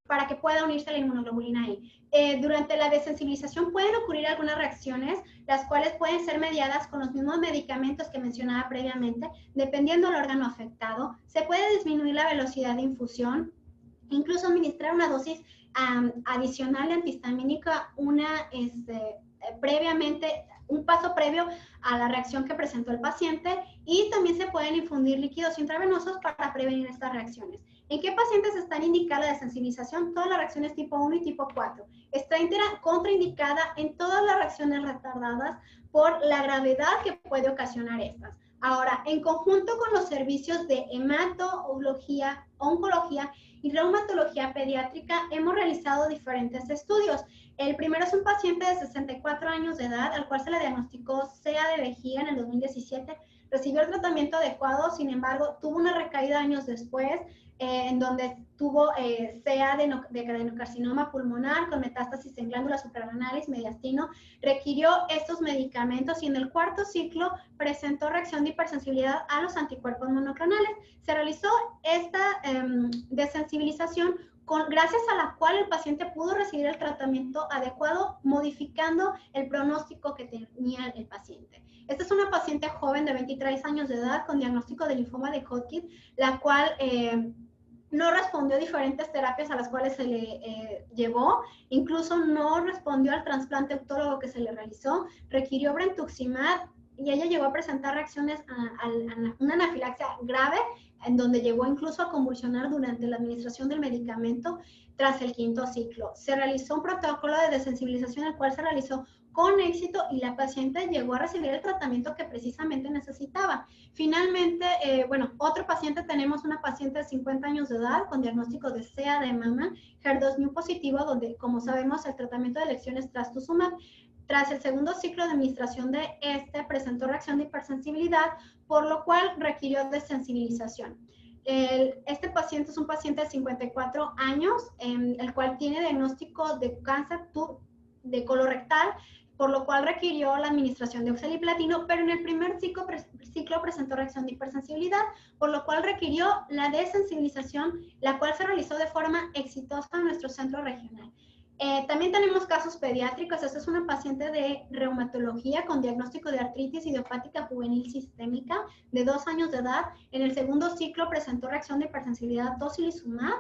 [SPEAKER 1] para que pueda unirse la inmunoglobulina I. Durante la desensibilización pueden ocurrir algunas reacciones, las cuales pueden ser mediadas con los mismos medicamentos que mencionaba previamente, dependiendo del órgano afectado. Se puede disminuir la velocidad de infusión, incluso administrar una dosis adicional de antihistamínica previamente, un paso previo a la reacción que presentó el paciente, y también se pueden infundir líquidos intravenosos para prevenir estas reacciones. ¿En qué pacientes están indicada la desensibilización? Todas las reacciones tipo 1 y tipo 4. Está contraindicada en todas las reacciones retardadas por la gravedad que puede ocasionar estas. Ahora, en conjunto con los servicios de hematología, oncología y reumatología pediátrica, hemos realizado diferentes estudios. El primero es un paciente de 64 años de edad, al cual se le diagnosticó CEA de vejiga en el 2017. Recibió el tratamiento adecuado, sin embargo, tuvo una recaída años después, en donde tuvo CEA de adenocarcinoma pulmonar con metástasis en glándulas suprarrenales, mediastino. Requirió estos medicamentos y en el cuarto ciclo presentó reacción de hipersensibilidad a los anticuerpos monoclonales. Se realizó esta desensibilización gracias a la cual el paciente pudo recibir el tratamiento adecuado, modificando el pronóstico que tenía el paciente. Esta es una paciente joven de 23 años de edad con diagnóstico de linfoma de Hodgkin, la cual no respondió a diferentes terapias a las cuales se le llevó, incluso no respondió al trasplante autólogo que se le realizó, requirió brentuximab y ella llegó a presentar reacciones a una anafilaxia grave, en donde llegó incluso a convulsionar durante la administración del medicamento tras el quinto ciclo. Se realizó un protocolo de desensibilización, el cual se realizó con éxito y la paciente llegó a recibir el tratamiento que precisamente necesitaba. Finalmente, otro paciente, tenemos una paciente de 50 años de edad con diagnóstico de CEA de mama, HER2 positivo, donde, como sabemos, el tratamiento de elección es trastuzumab. Tras el segundo ciclo de administración de presentó reacción de hipersensibilidad, por lo cual requirió desensibilización. Este paciente es un paciente de 54 años, el cual tiene diagnóstico de cáncer de colorectal, por lo cual requirió la administración de oxaliplatino, pero en el primer ciclo presentó reacción de hipersensibilidad, por lo cual requirió la desensibilización, la cual se realizó de forma exitosa en nuestro centro regional. También tenemos casos pediátricos. Esta es una paciente de reumatología con diagnóstico de artritis idiopática juvenil sistémica de 2 años de edad. En el segundo ciclo presentó reacción de hipersensibilidad a tocilizumab,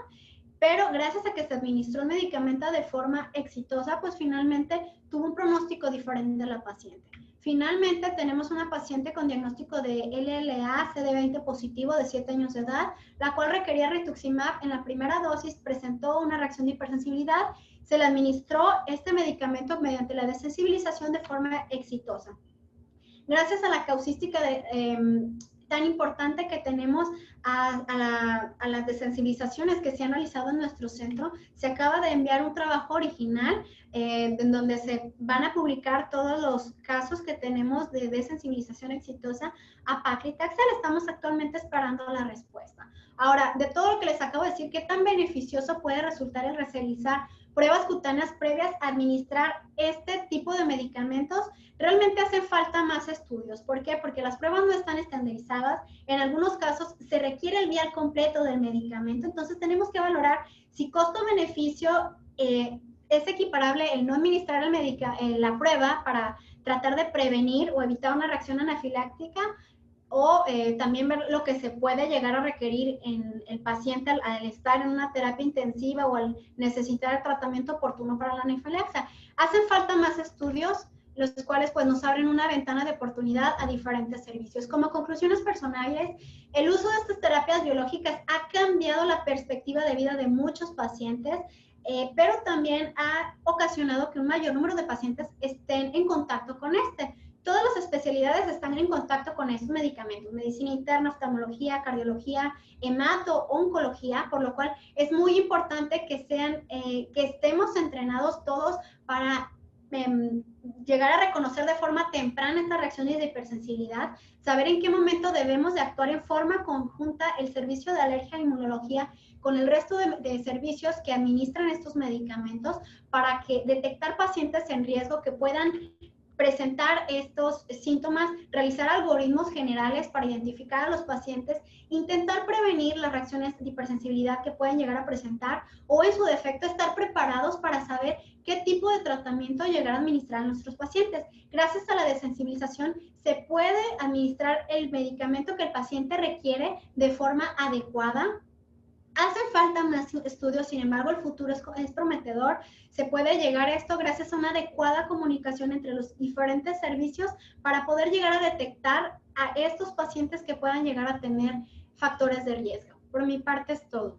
[SPEAKER 1] pero gracias a que se administró el medicamento de forma exitosa, pues finalmente tuvo un pronóstico diferente a la paciente. Finalmente, tenemos una paciente con diagnóstico de LLA CD20 positivo de 7 años de edad, la cual requería rituximab. En la primera dosis presentó una reacción de hipersensibilidad. Se le administró este medicamento mediante la desensibilización de forma exitosa. Gracias a la causística tan importante que tenemos a las desensibilizaciones que se han realizado en nuestro centro, se acaba de enviar un trabajo original en donde se van a publicar todos los casos que tenemos de desensibilización exitosa a paclitaxel. Estamos actualmente esperando la respuesta. Ahora, de todo lo que les acabo de decir, ¿qué tan beneficioso puede resultar el realizar pruebas cutáneas previas a administrar este tipo de medicamentos? Realmente hacen falta más estudios. ¿Por qué? Porque las pruebas no están estandarizadas. En algunos casos se requiere el vial completo del medicamento. Entonces tenemos que valorar si costo-beneficio es equiparable el no administrar la prueba para tratar de prevenir o evitar una reacción anafiláctica, o también ver lo que se puede llegar a requerir en el paciente al estar en una terapia intensiva o al necesitar el tratamiento oportuno para la anafilaxia. Hacen falta más estudios, los cuales pues nos abren una ventana de oportunidad a diferentes servicios. Como conclusiones personales, el uso de estas terapias biológicas ha cambiado la perspectiva de vida de muchos pacientes, pero también ha ocasionado que un mayor número de pacientes estén en contacto con Todas las especialidades están en contacto con estos medicamentos, medicina interna, oftalmología, cardiología, hemato, oncología, por lo cual es muy importante que estemos entrenados todos para llegar a reconocer de forma temprana estas reacciones de hipersensibilidad, saber en qué momento debemos de actuar en forma conjunta el servicio de alergia e inmunología con el resto de servicios que administran estos medicamentos para que detectar pacientes en riesgo que puedan presentar estos síntomas, realizar algoritmos generales para identificar a los pacientes, intentar prevenir las reacciones de hipersensibilidad que pueden llegar a presentar o en su defecto estar preparados para saber qué tipo de tratamiento llegar a administrar a nuestros pacientes. Gracias a la desensibilización se puede administrar el medicamento que el paciente requiere de forma adecuada. Hacen falta más estudios, sin embargo, el futuro es prometedor. Se puede llegar a esto gracias a una adecuada comunicación entre los diferentes servicios para poder llegar a detectar a estos pacientes que puedan llegar a tener factores de riesgo. Por mi parte es todo.